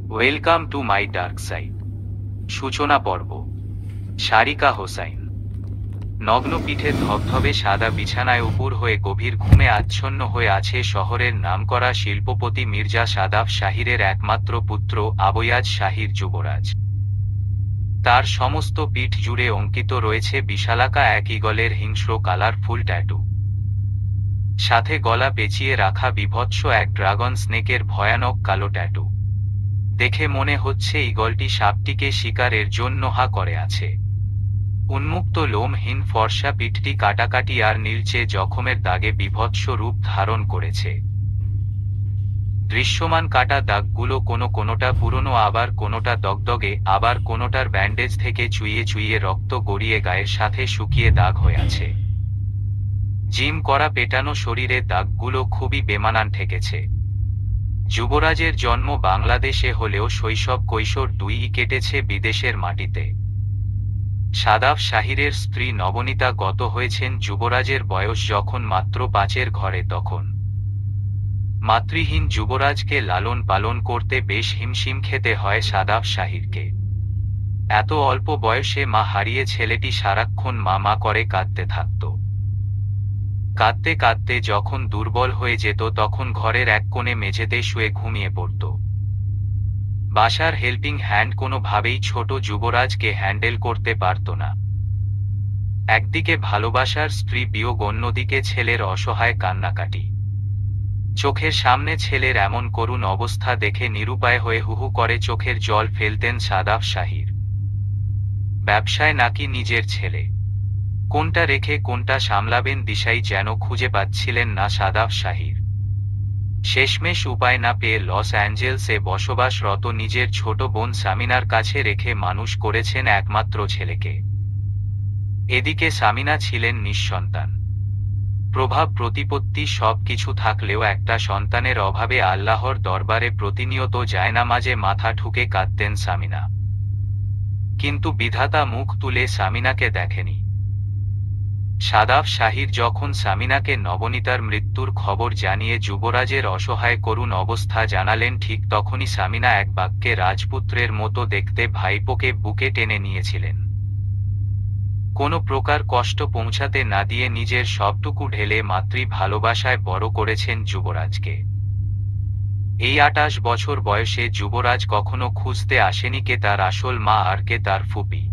Welcome to my dark side. সূচনা পর্ব। সারিকা হোসাইন। নগ্ন পিঠে ধবধবে সাদা বিছানায় উপুর হয়ে গভীর ঘুমে আচ্ছন্ন হয়ে আছে শহরের নামকরা শিল্পপতি মির্জা সাদাফ শাহিরের একমাত্র পুত্র আবয়াজ শাহির যুবরাজ। তার সমস্ত পিঠ জুড়ে অঙ্কিত রয়েছে বিশালাকা এক ঈগলের হিংস্র কালারফুল ট্যাটু। সাথে গলা পেঁচিয়ে রাখা বিভৎস এক ড্রাগন স্নেকের ভয়ানক কালো ট্যাটু। দেখে মনে হচ্ছে ঈগলটি সাপটিকে শিকারের জন্য হা করে আছে। উন্মুক্ত লোমহীন ফর্সা পিঠটি কাটাকাটি আর নীলচে জখমের দাগে বিভৎস রূপ ধারণ করেছে। দৃশ্যমান কাটা দাগগুলো কোনোটা পুরনো, আবার কোনোটা দগদগে, আবার কোনোটার ব্যান্ডেজ থেকে চুইয়ে চুইয়ে রক্ত গড়িয়ে গায়ের সাথে শুকিয়ে দাগ হয়ে আছে। জিম করা পেটানো শরীরে দাগগুলো খুবই বেমানান ঠেকেছে। যুবরাজের জন্ম বাংলাদেশে হলেও শৈশব কৈশোর দুইই কেটেছে বিদেশের মাটিতে। সাদাফ শাহিরের স্ত্রী নবনীতা গত হয়েছেন যুবরাজের বয়স যখন মাত্র 5-এর ঘরে। তখন মাতৃহীন যুবরাজকে লালন পালন করতে বেশ হিমশিম খেতে হয় সাদাফ শাহিরকে। এত অল্প বয়সে মা হারিয়ে ছেলেটি সারাক্ষণ মা মা করে কাঁদতে থাকত। কাঁদতে কাঁদতে যখন দুর্বল হয়ে যেত তখন ঘরের এক কোণে মেঝেতে শুয়ে ঘুমিয়ে পড়ত। বাসার হেল্পিং হ্যান্ড কোনোভাবেই ছোট যুবরাজকে হ্যান্ডেল করতে পারত না। একদিকে ভালোবাসার স্ত্রী বিয়োগ, অন্যদিকে ছেলের অসহায় কান্নাকাটি। চোখের সামনে ছেলের এমন করুণ অবস্থা দেখে নিরুপায় হয়ে হুহু করে চোখের জল ফেলতেন সাদাফ শাহির। ব্যবসায় নাকি নিজের ছেলে, কোনটা রেখে কোনটা সামলাবেন দিশাই যেন খুঁজে পাচ্ছিলেন না সাদাফ শাহির। শেষমেশ উপায় না পেয়ে লস অ্যাঞ্জেলসে বসবাসরত নিজের ছোট বোন সামিনার কাছে রেখে মানুষ করেছেন একমাত্র ছেলেকে। এদিকে সামিনা ছিলেন নিঃসন্তান। প্রভাব প্রতিপত্তি সব কিছু থাকলেও একটা সন্তানের অভাবে আল্লাহর দরবারে প্রতিনিয়ত জায়নামাজে মাথা ঠুকে কাঁদতেন সামিনা। কিন্তু বিধাতা মুখ তুলে সামিনাকে দেখেনি। সাদাফ শাহির যখন সামিনাকে নবনীতার মৃত্যুর খবর জানিয়ে যুবরাজের অসহায় করুণ অবস্থা জানালেন, ঠিক তখনই সামিনা এক বাক্যে রাজপুত্রের মতো দেখতে ভাইপোকে বুকে টেনে নিয়েছিলেন। কোনো প্রকার কষ্ট পৌঁছাতে না দিয়ে নিজের সবটুকু ঢেলে মাতৃ ভালোবাসায় বড় করেছেন যুবরাজকে। এই 28 বছর বয়সে যুবরাজ কখনো খুঁজতে আসেনি কে তার আসল মা আর কে তার ফুপি।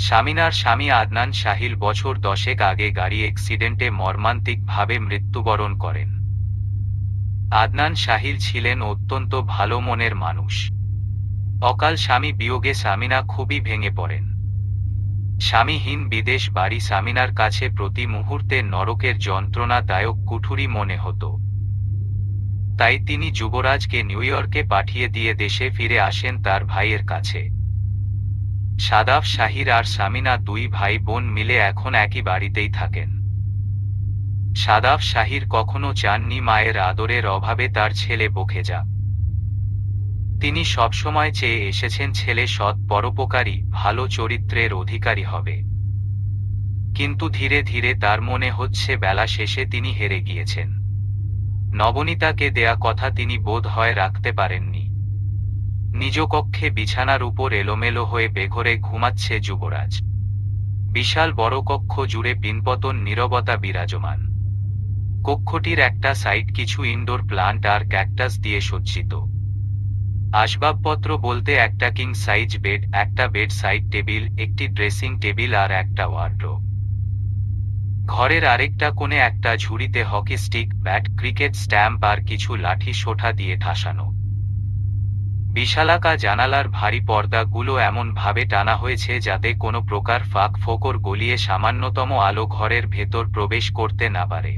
সামিনার স্বামী আদনান শাহিল বছর 10 আগে গাড়ি অ্যাক্সিডেন্টে মর্মান্তিকভাবে মৃত্যুবরণ করেন। আদনান শাহিল ছিলেন অত্যন্ত ভালো মনের মানুষ। অকাল স্বামী বিয়োগে সামিনা খুবই ভেঙে পড়েন। স্বামীহীন বিদেশ বাড়ি সামিনার কাছে প্রতি মুহূর্তে নরকের যন্ত্রণাদায়ক কুঠুরি মনে হতো। তাই তিনি যুবরাজকে নিউ ইয়র্কে পাঠিয়ে দিয়ে দেশে ফিরে আসেন তার ভাইয়ের কাছে। সাদাফ শাহির আর সামিনা দুই ভাই বোন মিলে এখন একই বাড়িতেই থাকেন। সাদাফ শাহির কখনো চাননি মায়ের আদরের অভাবে তার ছেলে বকে যাক। তিনি সবসময় চেয়ে এসেছেন ছেলে সৎ, পরোপকারী, ভালো চরিত্রের অধিকারী হবে। কিন্তু ধীরে ধীরে তার মনে হচ্ছে বেলা শেষে তিনি হেরে গিয়েছেন। নবনীতাকে দেয়া কথা তিনি বোধ হয় রাখতে পারেননি। নিজ কক্ষে বিছানার উপর এলোমেলো হয়ে বেঘরে ঘুমাচ্ছে যুবরাজ। বিশাল বড় কক্ষ জুড়ে পিনপতন নীরবতা বিরাজমান। কক্ষটির একটা সাইড কিছু ইনডোর প্লান্ট আর ক্যাকটাস দিয়ে সজ্জিত। আসবাবপত্র বলতে একটা কিং সাইজ বেড, একটা বেড সাইড টেবিল, একটি ড্রেসিং টেবিল আর একটা ওয়ার্ড্রোব। ঘরের আরেকটা কোণে একটা ঝুড়িতে hockey stick, bat, cricket stump আর কিছু লাঠি সোঁঠা দিয়ে ঠাসানো। বিশালাকা জানালার ভারী পর্দাগুলো এমন ভাবে টানা হয়েছে যাতে কোনো প্রকার ফাঁক ফোকর গলিয়ে সামান্যতম আলো ঘরের ভেতর প্রবেশ করতে না পারে।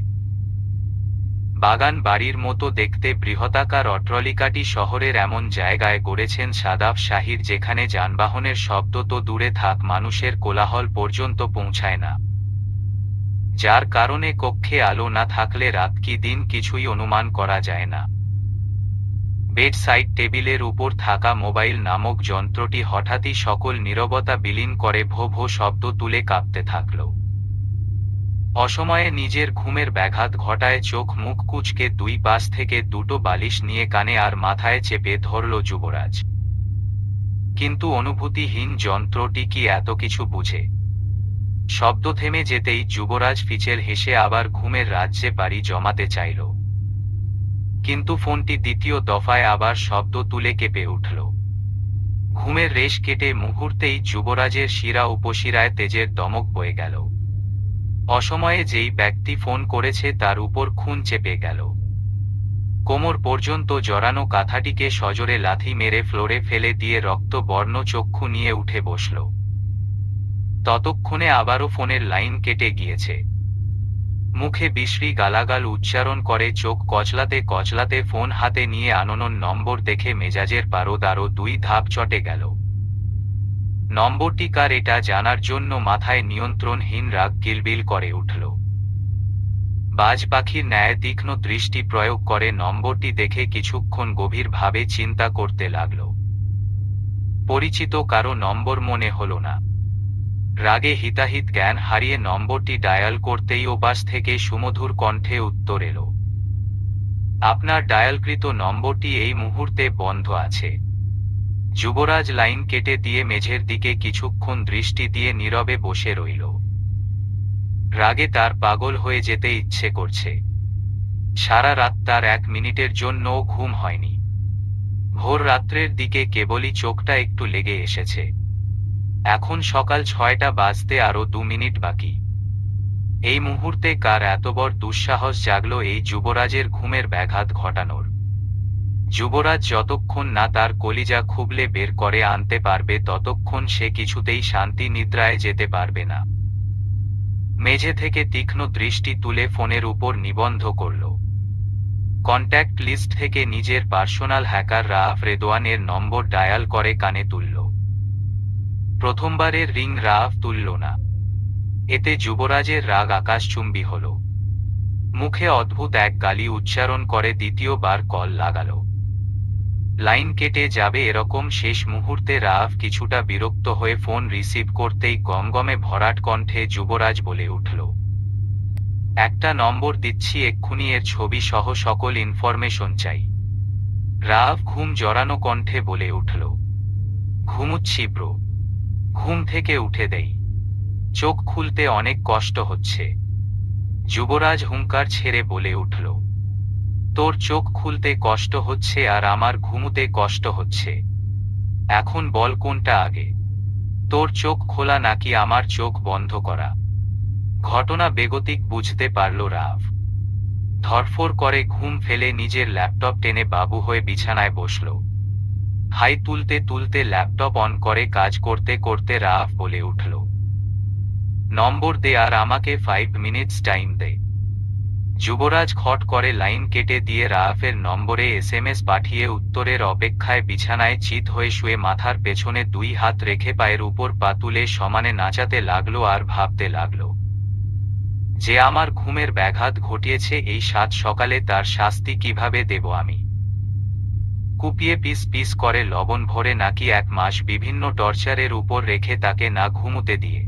বাগান বাড়ির মতো দেখতে বৃহদাকার অট্টালিকাটি শহরের এমন জায়গায় গড়েছেন সাদাফ শাহির যেখানে যানবাহনের শব্দ তো দূরে থাক, মানুষের কোলাহল পর্যন্ত পৌঁছায় না। যার কারণে কক্ষে আলো না থাকলে রাত কি দিন কিছুই অনুমান করা যায় না। বেড সাইড টেবিলের উপর থাকা মোবাইল নামক যন্ত্রটি হঠাৎই সকল নীরবতা বিলীন করে ভো ভো শব্দ তুলে কাঁপতে থাকল। অসময়ে নিজের ঘুমের ব্যাঘাত ঘটায় চোখ মুখ কুঁচকে দুই পাশ থেকে দুটো বালিশ নিয়ে কানে আর মাথায় চেপে ধরল যুবরাজ। কিন্তু অনুভূতিহীন যন্ত্রটি কি এত কিছু বুঝে? শব্দ থেমে যেতেই যুবরাজ ফিচেল হেসে আবার ঘুমের রাজ্যে পাড়ি জমাতে চাইল। কিন্তু ফোনটি দ্বিতীয় দফায় আবার শব্দ তুলে কেঁপে উঠল। ঘুমের রেশ কেটে মুহূর্তেই যুবরাজের শিরা উপশিরায় তেজের দমক বয়ে গেল। অসময়ে যেই ব্যক্তি ফোন করেছে তার উপর খুন চেপে গেল। কোমর পর্যন্ত জড়ানো কাঁথাটিকে সজোরে লাথি মেরে ফ্লোরে ফেলে দিয়ে রক্ত বর্ণ চক্ষু নিয়ে উঠে বসল। ততক্ষণে আবারও ফোনের লাইন কেটে গিয়েছে। মুখে বিশ্রী গালাগাল উচ্চারণ করে চোখ কচলাতে কচলাতে ফোন হাতে নিয়ে আননোন নম্বর দেখে মেজাজের পারদ আরও 2 ধাপ চটে গেল। নম্বরটি কার এটা জানার জন্য মাথায় নিয়ন্ত্রণহীন রাগ কিলবিল করে উঠল। বাজ পাখির ন্যায় তীক্ষ্ণ দৃষ্টি প্রয়োগ করে নম্বরটি দেখে কিছুক্ষণ গভীরভাবে চিন্তা করতে লাগল। পরিচিত কারো নম্বর মনে হল না। রাগে হিতাহিত জ্ঞান হারিয়ে নম্বরটি ডায়াল করতেই ওপাশ থেকে সুমধুর কণ্ঠে উত্তর এলো, আপনার ডায়ালকৃত নম্বরটি এই মুহূর্তে বন্ধ আছে। যুবরাজ লাইন কেটে দিয়ে মেঝের দিকে কিছুক্ষণ দৃষ্টি দিয়ে নীরবে বসে রইল। রাগে তার পাগল হয়ে যেতে ইচ্ছে করছে। সারা রাত তার 1 মিনিটের জন্যও ঘুম হয়নি। ভোর রাত্রের দিকে কেবলই চোখটা একটু লেগে এসেছে। এখন সকাল 6টা বাজতে আরো 2 মিনিট বাকি। এই মুহূর্তে কার এত বড় দুঃসাহস জাগলো এই যুবরাজের ঘুমের ব্যাঘাত ঘটানোর? যুবরাজ যতক্ষণ না তার কলিজা খুবলে বের করে আনতে পারবে ততক্ষণ সে কিছুতেই শান্তি নিদ্রায় যেতে পারবে না। মেঝে থেকে তীক্ষ্ণ দৃষ্টি তুলে ফোনের উপর নিবন্ধ করল। কন্ট্যাক্ট লিস্ট থেকে নিজের পার্সোনাল হ্যাকার রাফ রেদওয়ানের নম্বর ডায়াল করে কানে তুলল। প্রথমবারের রিং রাফ তুলল না। এতে যুবরাজের রাগ আকাশচুম্বী হল। মুখে অদ্ভুত এক গালি উচ্চারণ করে দ্বিতীয়বার কল লাগাল। লাইন কেটে যাবে এরকম শেষ মুহূর্তে রাফ কিছুটা বিরক্ত হয়ে ফোন রিসিভ করতেই গমগমে ভরাট কণ্ঠে যুবরাজ বলে উঠল, একটা নম্বর দিচ্ছি এক্ষুনি, এর ছবি সহ সকল ইনফরমেশন চাই। রাফ ঘুম জড়ানো কণ্ঠে বলে উঠল, ঘুমুচ্ছি ব্রো, ঘুম থেকে উঠে দেই, চোখ খুলতে অনেক কষ্ট হচ্ছে। যুবরাজ হুঙ্কার ছেড়ে বলে উঠল, তোর চোখ খুলতে কষ্ট হচ্ছে আর আমার ঘুমুতে কষ্ট হচ্ছে, এখন বল কোনটা আগে, তোর চোখ খোলা নাকি আমার চোখ বন্ধ করা? ঘটনা বেগতিক বুঝতে পারল রাফ। ধরফড় করে ঘুম ফেলে নিজের ল্যাপটপ টেনে বাবু হয়ে বিছানায় বসল। হাই তুলতে তুলতে ল্যাপটপ অন করে কাজ করতে করতে রাফ বলে উঠল, নম্বর দে আর আমাকে 5 মিনিটস টাইম দে। যুবরাজ খট করে লাইন কেটে দিয়ে রাফের নম্বরে SMS পাঠিয়ে উত্তরের অপেক্ষায় বিছানায় চিত হয়ে শুয়ে মাথার পেছনে 2 হাত রেখে পায়ের উপর পা তুলে সমানে নাচাতে লাগলো আর ভাবতে লাগলো, যে আমার ঘুমের ব্যাঘাত ঘটিয়েছে এই 7 সকালে তার শাস্তি কিভাবে দেব আমি? কুপিয়ে পিস পিস করে লবণ ভরে নাকি 1 মাস বিভিন্ন টর্চারের উপর রেখে তাকে না ঘুমুতে দিয়ে?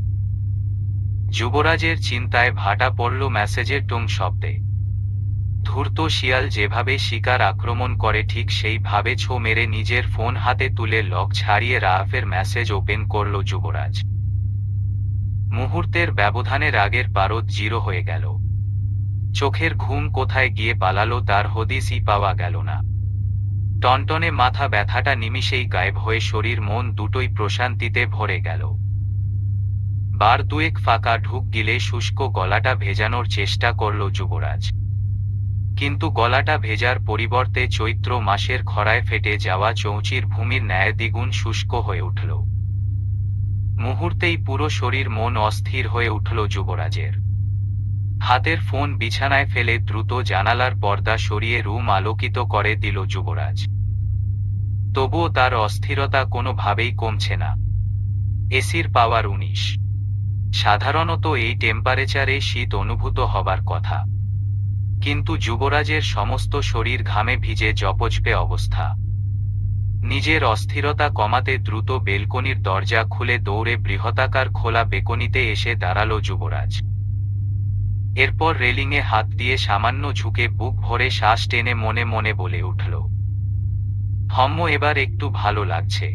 যুবরাজের চিন্তায় ভাটা পড়ল মেসেজের টং শব্দে। ধূর্ত শিয়াল যেভাবে শিকার আক্রমণ করে ঠিক সেইভাবে ছো মেরে নিজের ফোন হাতে তুলে লক ছাড়িয়ে রাফের মেসেজ ওপেন করল যুবরাজ। মুহূর্তের ব্যবধানে রাগের পারদ জিরো হয়ে গেল। চোখের ঘুম কোথায় গিয়ে পালালো তার হদিসই পাওয়া গেল না। টনটনে মাথা ব্যথাটা নিমিষেই গায়েব হয়ে শরীর মন দুটোই প্রশান্তিতে ভরে গেল। বার দুয়েক ফাঁকা ঢুক গিলে শুষ্ক গলাটা ভেজানোর চেষ্টা করল যুবরাজ। কিন্তু গলাটা ভেজার পরিবর্তে চৈত্র মাসের খরায় ফেটে যাওয়া চৌচির ভূমির ন্যায় দ্বিগুণ শুষ্ক হয়ে উঠল। মুহূর্তেই পুরো শরীর মন অস্থির হয়ে উঠল যুবরাজের। হাতের ফোন বিছানায় ফেলে দ্রুত জানালার পর্দা সরিয়ে রুম আলোকিত করে দিল যুবরাজ। তবুও তার অস্থিরতা কোনোভাবেই কমছে না। এসির পাওয়ার 19। সাধারণত এই টেম্পারেচারে শীত অনুভূত হবার কথা, কিন্তু যুবরাজের সমস্ত শরীর ঘামে ভিজে জপজপে অবস্থা। নিজের অস্থিরতা কমাতে দ্রুত বেলকনির দরজা খুলে দৌড়ে বৃহতাকার খোলা বেকনিতে এসে দাঁড়াল যুবরাজ। এরপর রেলিংয়ে হাত দিয়ে সামান্য ঝুঁকে বুক ভরে শ্বাস টেনে মনে মনে বলে উঠল, এবার একটু ভালো লাগছে।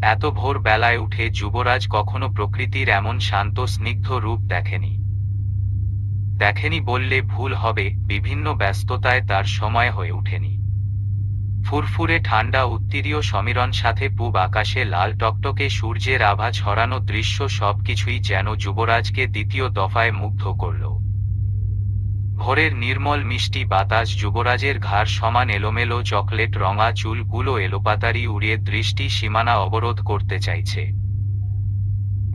এত ভোর বেলায় উঠে যুবরাজ কখনো প্রকৃতির এমন শান্ত স্নিগ্ধ রূপ দেখেনি বললে ভুল হবে, বিভিন্ন ব্যস্ততায় তার সময় হয়ে ওঠেনি। ফুরফুরে ঠান্ডা উত্তীরীয় সমীরণ সাথে পূব আকাশে লাল টকটকে সূর্যের আভা ছড়ানো দৃশ্য সবকিছুই যেন যুবরাজকে দ্বিতীয় দফায় মুগ্ধ করল। ভোরের নির্মল মিষ্টি বাতাস যুবরাজের ঘাড় সমান এলোমেলো চকলেট রঙা চুলগুলো এলোপাতাড়ি উড়িয়ে দৃষ্টি সীমানা অবরোধ করতে চাইছে।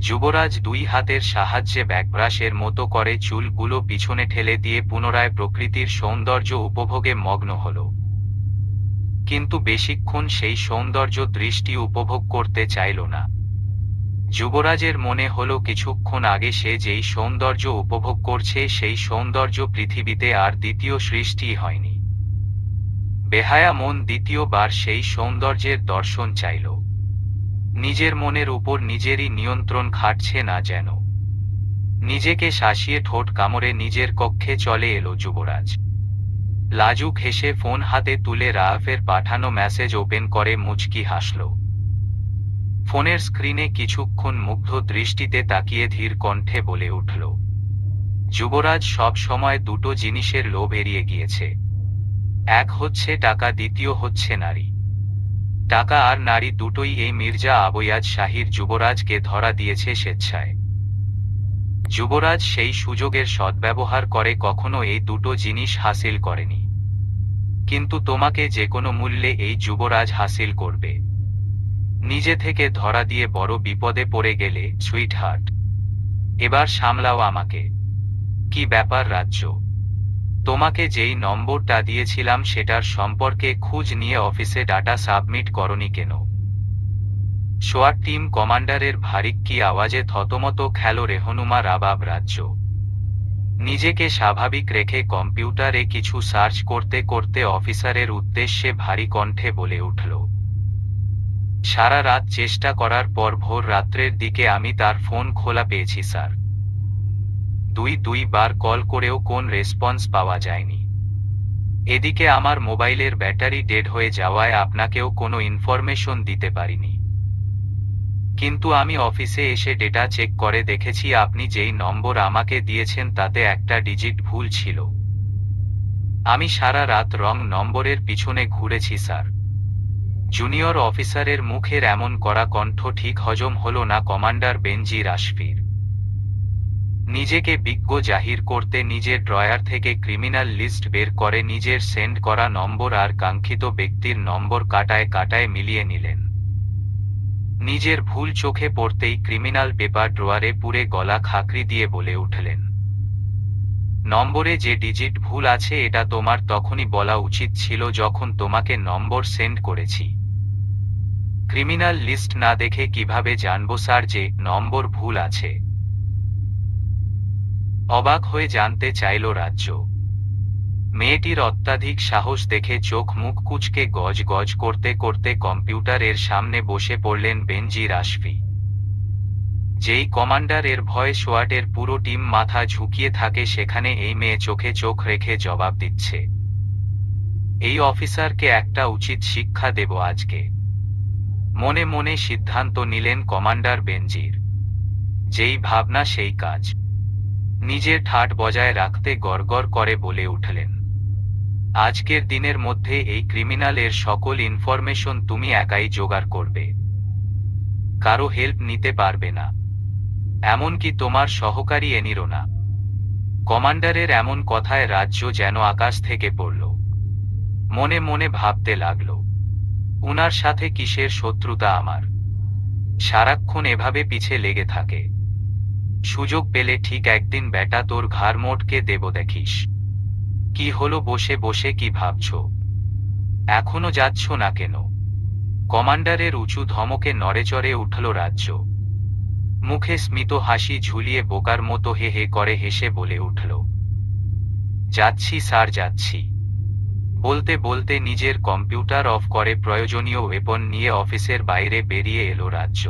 যুবরাজ দুই হাতের সাহায্যে ব্যাকব্রাশের মতো করে চুলগুলো পিছনে ঠেলে দিয়ে পুনরায় প্রকৃতির সৌন্দর্য উপভোগে মগ্ন হল। কিন্তু বেশিক্ষণ সেই সৌন্দর্য দৃষ্টি উপভোগ করতে চাইল না। যুবরাজের মনে হল কিছুক্ষণ আগে সে যেই সৌন্দর্য উপভোগ করছে সেই সৌন্দর্য পৃথিবীতে আর দ্বিতীয় সৃষ্টি হয়নি। বেহায়া মন দ্বিতীয়বার সেই সৌন্দর্যের দর্শন চাইল। নিজের মনের উপর নিজেরই নিয়ন্ত্রণ খাটছে না যেন। নিজেকে শাসিয়ে ঠোঁট কামড়ে নিজের কক্ষে চলে এলো যুবরাজ। লাজুক হেসে ফোন হাতে তুলে রাফের পাঠানো মেসেজ ওপেন করে মুচকি হাসল। ফোনের স্ক্রিনে কিছুক্ষণ মুগ্ধ দৃষ্টিতে তাকিয়ে ধীর কণ্ঠে বলে উঠল, যুবরাজ সব সময় দুটো জিনিসের লোভ এড়িয়ে গিয়েছে। এক হচ্ছে টাকা, দ্বিতীয় হচ্ছে নারী। টাকা আর নারী দুটোই এই মির্জা আবয়াজ শাহীর যুবরাজকে ধরা দিয়েছে স্বেচ্ছায়। যুবরাজ সেই সুযোগের সদ্ব্যবহার করে কখনো এই দুটো জিনিস হাসিল করেনি। কিন্তু তোমাকে যে কোনো মূল্যে এই যুবরাজ হাসিল করবে। নিজে থেকে ধরা দিয়ে বড় বিপদে পড়ে গেলে সুইট হার্ট। এবার সামলাও আমাকে। কি ব্যাপার রাজ্য? তোমাকে যেই নম্বরটা দিয়েছিলাম সেটার সম্পর্কে খোঁজ নিয়ে অফিসে ডাটা সাবমিট করনি কেন? সোয়াট টিম কমান্ডারের ভারিক্কি আওয়াজে থতমত খেল রেহনুমা রাবাব রাজ্য। নিজেকে স্বাভাবিক রেখে কম্পিউটারে কিছু সার্চ করতে করতে অফিসারের উদ্দেশ্যে ভারী কণ্ঠে বলে উঠল, সারা রাত চেষ্টা করার পর ভোর রাত্রের দিকে আমি তার ফোন খোলা পেয়েছি স্যার। দুইবার কল করেও কোন রেসপন্স পাওয়া যায়নি। এদিকে আমার মোবাইলের ব্যাটারি ডেড হয়ে যাওয়ায় আপনাকেও কোনো ইনফরমেশন দিতে পারিনি। কিন্তু আমি অফিসে এসে ডেটা চেক করে দেখেছি আপনি যেই নম্বর আমাকে দিয়েছেন তাতে একটা ডিজিট ভুল ছিল। আমি সারা রাত রং নম্বরের পিছনে ঘুরেছি স্যার। জুনিয়র অফিসারের মুখের এমন কড়া কণ্ঠ ঠিক হজম হল না কমান্ডার বেনজির আশফির। নিজেকে বিজ্ঞ জাহির করতে নিজের ড্রয়ার থেকে ক্রিমিনাল লিস্ট বের করে নিজের সেন্ড করা নম্বর আর কাঙ্ক্ষিত ব্যক্তির নম্বর কাটায় কাটায় মিলিয়ে নিলেন। নিজের ভুল চোখে পড়তেই ক্রিমিনাল পেপার ড্রয়ারে পুরে গলা খাকরি দিয়ে বলে উঠলেন, নম্বরে যে ডিজিট ভুল আছে এটা তোমার তখনই বলা উচিত ছিল যখন তোমাকে নম্বর সেন্ড করেছি। ক্রিমিনাল লিস্ট না দেখে কিভাবে জানবো স্যার যে নম্বর ভুল আছে? অবাক হয়ে জানতে চাইল রাজ্য। মেয়েটির অত্যাধিক সাহস দেখে চোখ মুখ কুঁচকে গজ গজ করতে করতে কম্পিউটারের সামনে বসে পড়লেন বেনজির আশফি। যেই কমান্ডার এর ভয়ে সোয়াটের পুরো টিম মাথা ঝুঁকিয়ে থাকে সেখানে এই মেয়ে চোখে চোখ রেখে জবাব দিচ্ছে। এই অফিসারকে একটা উচিত শিক্ষা দেব আজকে। মনে মনে সিদ্ধান্ত নিলেন কমান্ডার বেনজির। যেই ভাবনা সেই কাজ। নিজের ঠাট বজায় রাখতে গড়গড় করে বলে উঠলেন, আজকের দিনের মধ্যে এই ক্রিমিনালের সকল ইনফরমেশন তুমি একাই জোগাড় করবে। কারো হেল্প নিতে পারবে না, এমনকি তোমার সহকারী এনিরও না। কমান্ডারের এমন কথায় রাজ্য যেন আকাশ থেকে পড়ল। মনে মনে ভাবতে লাগল, উনার সাথে কিসের শত্রুতা আমার? সারাক্ষণ এভাবে পিছে লেগে থাকে। সুযোগ পেলে ঠিক একদিন বেটা তোর ঘাড় মোটকে দেব দেখিস। কি হলো বসে বসে কি ভাবছ? এখনো যাচ্ছ না কেন? কমান্ডারের উঁচু ধমকে নড়েচড়ে উঠল রাজ্য। মুখে স্মিত হাসি ঝুলিয়ে বোকার মতো হে হে করে হেসে বলে উঠল, যাচ্ছি স্যার যাচ্ছি। বলতে বলতে নিজের কম্পিউটার অফ করে প্রয়োজনীয় ওয়েপন নিয়ে অফিসের বাইরে বেরিয়ে এলো রাজ্য।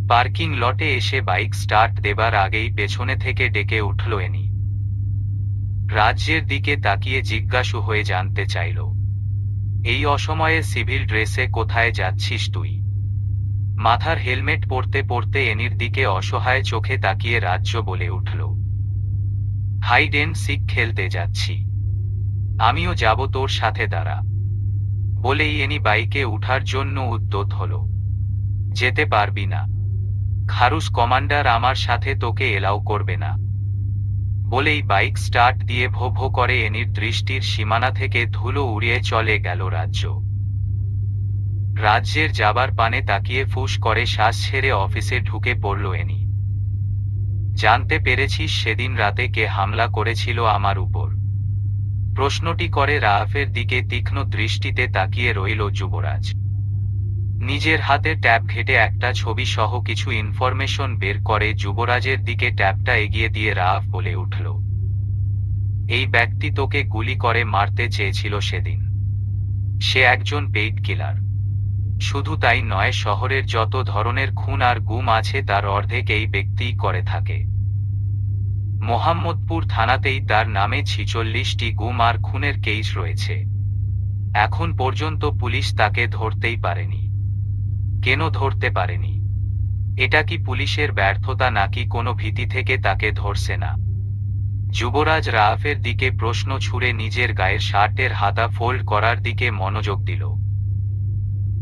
পার্কিং লটে এসে বাইক স্টার্ট দেবার আগেই পেছনে থেকে ডেকে উঠল এনি। রাজ্যের দিকে তাকিয়ে জিজ্ঞাসু হয়ে জানতে চাইল, এই অসময়ে সিভিল ড্রেসে কোথায় যাচ্ছিস তুই? মাথার হেলমেট পরতে পরতে এনির দিকে অসহায় চোখে তাকিয়ে রাজ্য বলে উঠল, হাইড এন্ড সিক খেলতে যাচ্ছি। আমিও যাব তোর সাথে, দাঁড়া। বলেই এনি বাইকে উঠার জন্য উদ্যত হল। যেতে পারবি না, খারুস কমান্ডার আমার সাথে তোকে এলাও করবে না। বলেই বাইক স্টার্ট দিয়ে ভো ভো করে এনির দৃষ্টির সীমানা থেকে ধুলো উড়িয়ে চলে গেল রাজ্য। রাজ্যের যাবার পানে তাকিয়ে ফুস করে শ্বাস ছেড়ে অফিসে ঢুকে পড়ল এনি। জানতে পেরেছিস সেদিন রাতে কে হামলা করেছিল আমার উপর? প্রশ্নটি করে রাফের দিকে তীক্ষ্ণ দৃষ্টিতে তাকিয়ে রইল যুবরাজ। নিজের হাতে ট্যাব ঘেটে একটা ছবি সহ কিছু ইনফরমেশন বের করে যুবরাজের দিকে ট্যাবটা এগিয়ে দিয়ে রাফ বলে উঠল, এই ব্যক্তি তোকে গুলি করে মারতে চেয়েছিল সেদিন। সে একজন পেইড কিলার। শুধু তাই নয়, শহরের যত ধরনের খুন আর গুম আছে তার অর্ধেক এই ব্যক্তিই করে থাকে। মোহাম্মদপুর থানাতেই তার নামে 46টি গুম আর খুনের কেস রয়েছে। এখন পর্যন্ত পুলিশ তাকে ধরতেই পারেনি। কেন ধরতে পারেনি? এটা কি পুলিশের ব্যর্থতা নাকি কোনো ভীতি থেকে তাকে ধরছে না? যুবরাজ রাফের দিকে প্রশ্ন ছুড়ে নিজের গায়ের শার্টের হাতা ফোল্ড করার দিকে মনোযোগ দিল।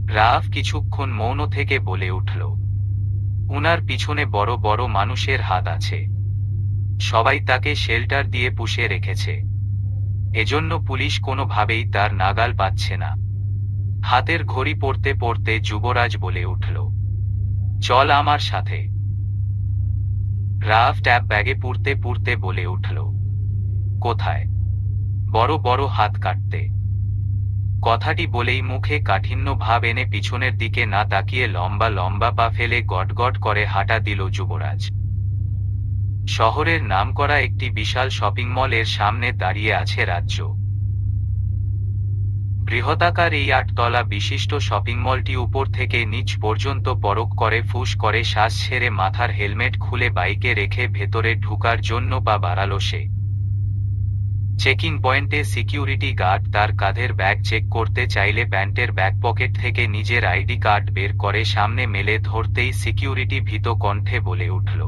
রাফ কিছুক্ষণ মৌন থেকে বলে উঠল, উনার পিছনে বড় বড় মানুষের হাত আছে। সবাই তাকে শেল্টার দিয়ে পুষে রেখেছে। এজন্য পুলিশ কোনোভাবেই তার নাগাল পাচ্ছে না। হাতের ঘড়ি পড়তে পড়তে যুবরাজ বলে উঠল, চল আমার সাথে। রাফ ট্যাব ব্যাগে পুরতে পুরতে বলে উঠল, কোথায়? বড় বড় হাত কাটতে। কথাটি বলেই মুখে কাঠিন্য ভাব এনে পিছনের দিকে না তাকিয়ে লম্বা লম্বা পা ফেলে গটগট করে হাঁটা দিল যুবরাজ। শহরের নামকরা একটি বিশাল শপিং মলের সামনে দাঁড়িয়ে আছে রাজ্য। বৃহদাকার এই 8 তলা বিশিষ্ট শপিং মলটি উপর থেকে নিচ পর্যন্ত পরখ করে ফুস করে শ্বাস ছেড়ে মাথার হেলমেট খুলে বাইকে রেখে ভেতরে ঢুকার জন্য পা বাড়ালো সে। চেকিং পয়েন্টে সিকিউরিটি গার্ড তার কাঁধের ব্যাগ চেক করতে চাইলে প্যান্টের ব্যাক পকেট থেকে নিজের আইডি কার্ড বের করে সামনে মেলে ধরতেই সিকিউরিটি ভীত কণ্ঠে বলে উঠল,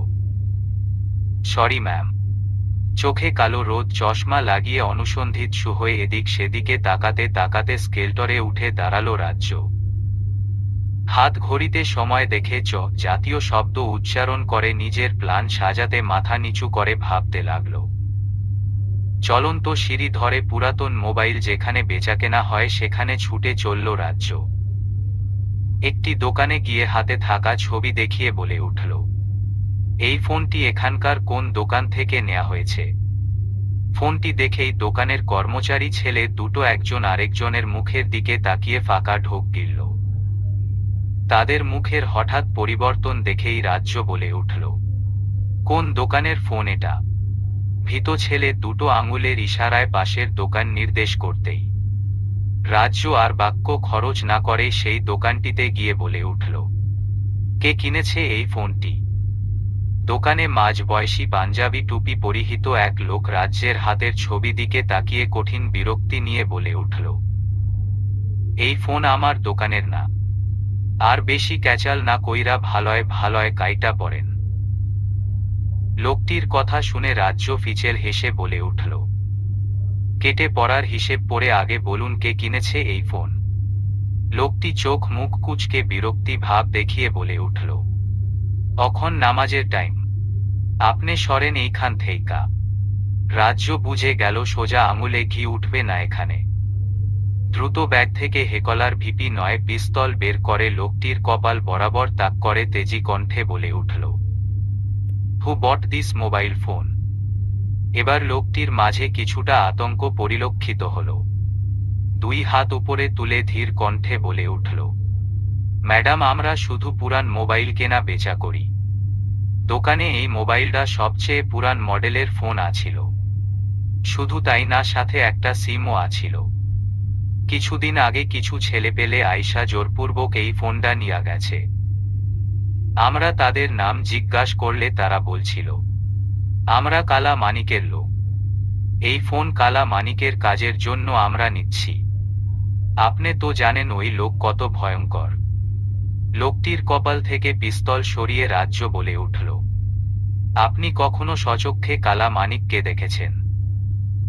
সরি ম্যাম। চোখে কালো রোদ চশমা লাগিয়ে অনুসন্ধিৎসু হয়ে এদিক সেদিকে তাকাতে তাকাতে স্কেলটরে উঠে দাঁড়ালো রাজ্য। হাত ঘড়িতে সময় দেখে জাতীয় শব্দ উচ্চারণ করে নিজের প্ল্যান সাজাতে মাথা নিচু করে ভাবতে লাগল। চলন্ত সিঁড়ি ধরে পুরাতন মোবাইল যেখানে বেচাকেনা হয় সেখানে ছুটে চলল রাজ্য। একটি দোকানে গিয়ে হাতে থাকা ছবি দেখিয়ে বলে উঠল, এই ফোনটি এখানকার কোন দোকান থেকে নেওয়া হয়েছে? ফোনটি দেখেই দোকানের কর্মচারী ছেলে দুটো একজন আরেকজনের মুখের দিকে তাকিয়ে ফাঁকা ঢোক গিলল। তাদের মুখের হঠাৎ পরিবর্তন দেখেই রাজ্য বলে উঠল, কোন দোকানের ফোন এটা? ভীত ছেলে দুটো আঙুলের ইশারায় পাশের দোকান নির্দেশ করতেই রাজ্য আর বাক্য খরচ না করে সেই দোকানটিতে গিয়ে বলে উঠল, কে কিনেছে এই ফোনটি? দোকানে মাঝবয়সী পাঞ্জাবি টুপি পরিহিত এক লোক রাজ্যের হাতের ছবি দিকে তাকিয়ে কঠিন বিরক্তি নিয়ে বলে উঠল, এই ফোন আমার দোকানের না। আর বেশি ক্যাচাল না কইরা ভালয় ভালয় কাইটা পড়েন। লোকটির কথা শুনে রাজ্য ফিচেল হেসে বলে উঠল, কেটে পড়ার হিসেব পড়ে আগে বলুন কে কিনেছে এই ফোন? লোকটি চোখ মুখ কুচকে বিরক্তি ভাব দেখিয়ে বলে উঠল, অখন নামাজের টাইম, আপনি সরেন এইখান থেইকা। রাজ্য বুঝে গেল সোজা আঙুলে ঘি উঠবে না এখানে। দ্রুত ব্যাগ থেকে হেকলার ভিপি নয় পিস্তল বের করে লোকটির কপাল বরাবর তাক করে তেজি কণ্ঠে বলে উঠল, হু বট দিস মোবাইল ফোন? এবার লোকটির মাঝে কিছুটা আতঙ্ক পরিলক্ষিত হল। দুই হাত উপরে তুলে ধীর কণ্ঠে বলে উঠল, ম্যাডাম আমরা শুধু পুরান মোবাইল কেনা বেচা করি। দোকানে এই মোবাইলটা সবচেয়ে পুরান মডেলের ফোন আছিল। শুধু তাই না, সাথে একটা সিমও আছিল। কিছুদিন আগে কিছু ছেলেপেলে আইসা জোরপূর্বক এই ফোনটা নিয়ে গেছে। আমরা তাদের নাম জিজ্ঞাসা করলে তারা বলছিল, আমরা কালা মানিকের লোক। এই ফোন কালা মানিকের কাজের জন্য আমরা নিচ্ছি। আপনি তো জানেন ওই লোক কত ভয়ঙ্কর। লোকটির কপাল থেকে পিস্তল সরিয়ে রাজ্য বলে উঠল, আপনি কখনো সচক্ষে কালা মানিককে দেখেছেন?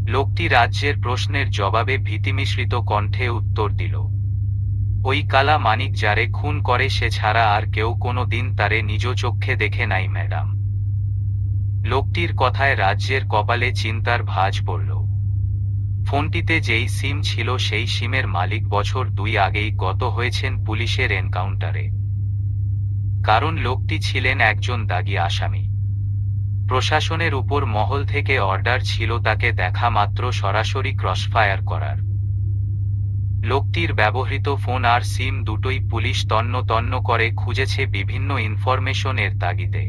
লোকটি রাজ্যের প্রশ্নের জবাবে ভীতিমিশ্রিত কণ্ঠে উত্তর দিল, ওই কালা মানিক যারে খুন করে সে ছাড়া আর কেউ কোনো দিন তারে নিজ চক্ষে দেখে নাই ম্যাডাম। লোকটির কথায় রাজ্যের কপালে চিন্তার ভাঁজ পড়ল। ফোনটিতে যেই সিম ছিল সেই সিমের মালিক বছর 2 আগেই গত হয়েছেন পুলিশের এনকাউন্টারে। কারণ লোকটি ছিলেন একজন দাগী আসামি। প্রশাসনের উপর মহল থেকে অর্ডার ছিল তাকে দেখা মাত্র সরাসরি ক্রসফায়ার করার। লোকটির ব্যবহৃত ফোন আর সিম দুটোই পুলিশ তন্ন তন্ন করে খুঁজেছে বিভিন্ন ইনফরমেশনের তাগিদে।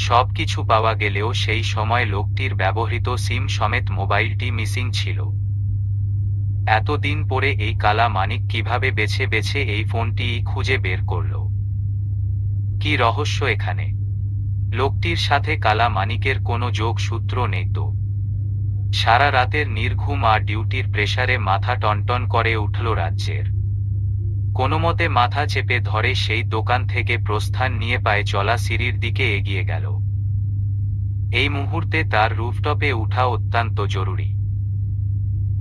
সবকিছু পাওয়া গেলেও সেই সময় লোকটির ব্যবহৃত সিম সমেত মোবাইলটি মিসিং ছিল। এতদিন পরে এই কালা মানিক কিভাবে বেছে বেছে এই ফোনটি খুঁজে বের করল? কি রহস্য এখানে? লোকটির সাথে কালা মানিকের কোনো যোগসূত্র নেই তো? সারা রাতের নির্ঘুম আর ডিউটির প্রেসারে মাথা টনটন করে উঠল রাজ্যের। কোনোমতে মাথা চেপে ধরে সেই দোকান থেকে প্রস্থান নিয়ে পায়ে চলা সিঁড়ির দিকে এগিয়ে গেল। এই মুহূর্তে তার রুফটপে উঠা অত্যন্ত জরুরি।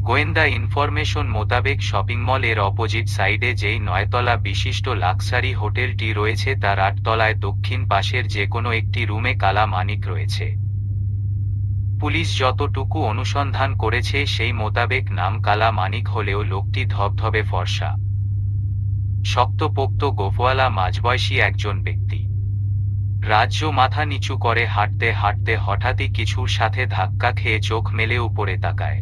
গোয়েন্দা ইনফরমেশন মোতাবেক শপিং মল এর অপোজিট সাইডে যেই 9 তলা বিশিষ্ট লাক্সারি হোটেলটি রয়েছে তার 8 তলায় দক্ষিণ পাশের যে কোনো একটি রুমে কালা মানিক রয়েছে। পুলিশ যতটুকু অনুসন্ধান করেছে সেই মোতাবেক নাম কালা মানিক হলেও লোকটি ধবধবে ফর্সা, শক্তপোক্ত গোফওয়ালা মাঝবয়সী একজন ব্যক্তি। রাজ্য মাথা নিচু করে হাঁটতে হাঁটতে হঠাৎই কিছুর সাথে ধাক্কা খেয়ে চোখ মেলে উপরে তাকায়।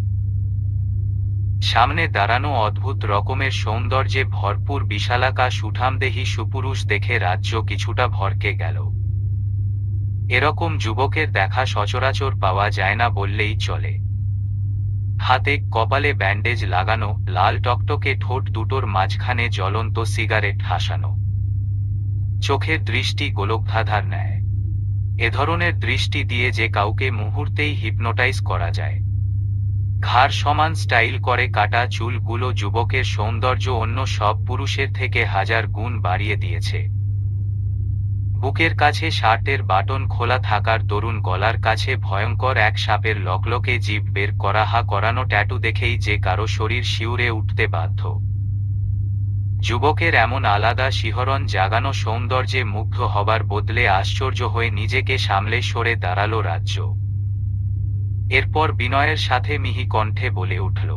সামনে দাঁড়ানো অদ্ভুত রকমের সৌন্দর্যে ভরপুর বিশালাকার সুঠামদেহী সুপুরুষ দেখে রাজ্য কিছুটা ভরকে গেল। এরকম যুবকের দেখা সচরাচর পাওয়া যায় না বললেই চলে। হাতে কপালে ব্যান্ডেজ লাগানো, লাল টকটকে ঠোঁট দুটোর মাঝখানে জ্বলন্ত সিগারেট হাসানো, চোখের দৃষ্টি গোলকধাঁধার ন্যায়। এ ধরনের দৃষ্টি দিয়ে যে কাউকে মুহূর্তেই হিপনোটাইজ করা যায়। ঘাড় সমান স্টাইল করে কাটা চুলগুলো যুবকের সৌন্দর্য অন্য সব পুরুষের থেকে 1000 গুণ বাড়িয়ে দিয়েছে। বুকের কাছে শার্টের বাটন খোলা থাকার দরুন গলার কাছে ভয়ঙ্কর এক সাপের লকলকে জিভ বের করা হা করানো ট্যাটু দেখেই যে কারো শরীর শিউরে উঠতে বাধ্য। যুবকের এমন আলাদা শিহরণ জাগানো সৌন্দর্যে মুগ্ধ হবার বদলে আশ্চর্য হয়ে নিজেকে সামলে সরে দাঁড়ালো রাজ্য। এরপর বিনয়ের সাথে মিহি কণ্ঠে বলে উঠল,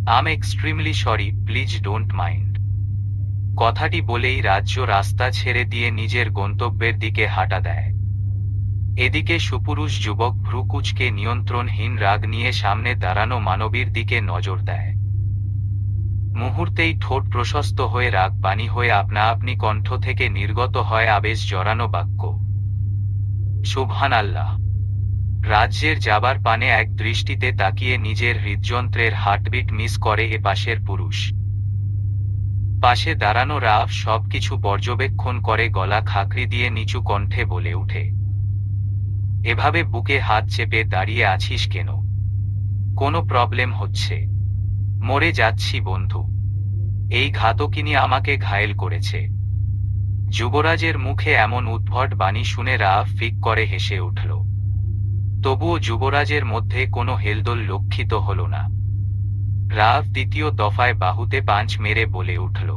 I'm extremely sorry, please don't mind. কথাটি বলেই রাজ্য রাস্তা ছেড়ে দিয়ে নিজের গন্তব্যের দিকে হাঁটা দেয়। এদিকে সুপুরুষ যুবক ভ্রুকুচকে নিয়ন্ত্রণহীন রাগ নিয়ে সামনে দাঁড়ানো মানবীর দিকে নজর দেয়। মুহূর্তেই ঠোঁট প্রশস্ত হয়ে রাগ পানি হয়ে আপনা আপনি কণ্ঠ থেকে নির্গত হয় আবেশ জড়ানো বাক্য, সুবহানাল্লাহ। রাজ্যের যাবার পানে এক দৃষ্টিতে তাকিয়ে নিজের হৃদযন্ত্রের হার্টবিট মিস করে এ পাশের পুরুষ। পাশে দাঁড়ানো রাফ সবকিছু পর্যবেক্ষণ করে গলা খাকরি দিয়ে নিচু কণ্ঠে বলে উঠে, এভাবে বুকে হাত চেপে দাঁড়িয়ে আছিস কেন? কোনো প্রবলেম হচ্ছে? মরে যাচ্ছি বন্ধু। এই ঘাতকিনী আমাকে ঘায়েল করেছে। যুবরাজের মুখে এমন উদ্ভট বাণী শুনে রাফ ফিক করে হেসে উঠল। তবুও যুবরাজের মধ্যে কোনো হেলদোল লক্ষিত হল না। রাফ দ্বিতীয় দফায় বাহুতে পাঞ্চ মেরে বলে উঠল,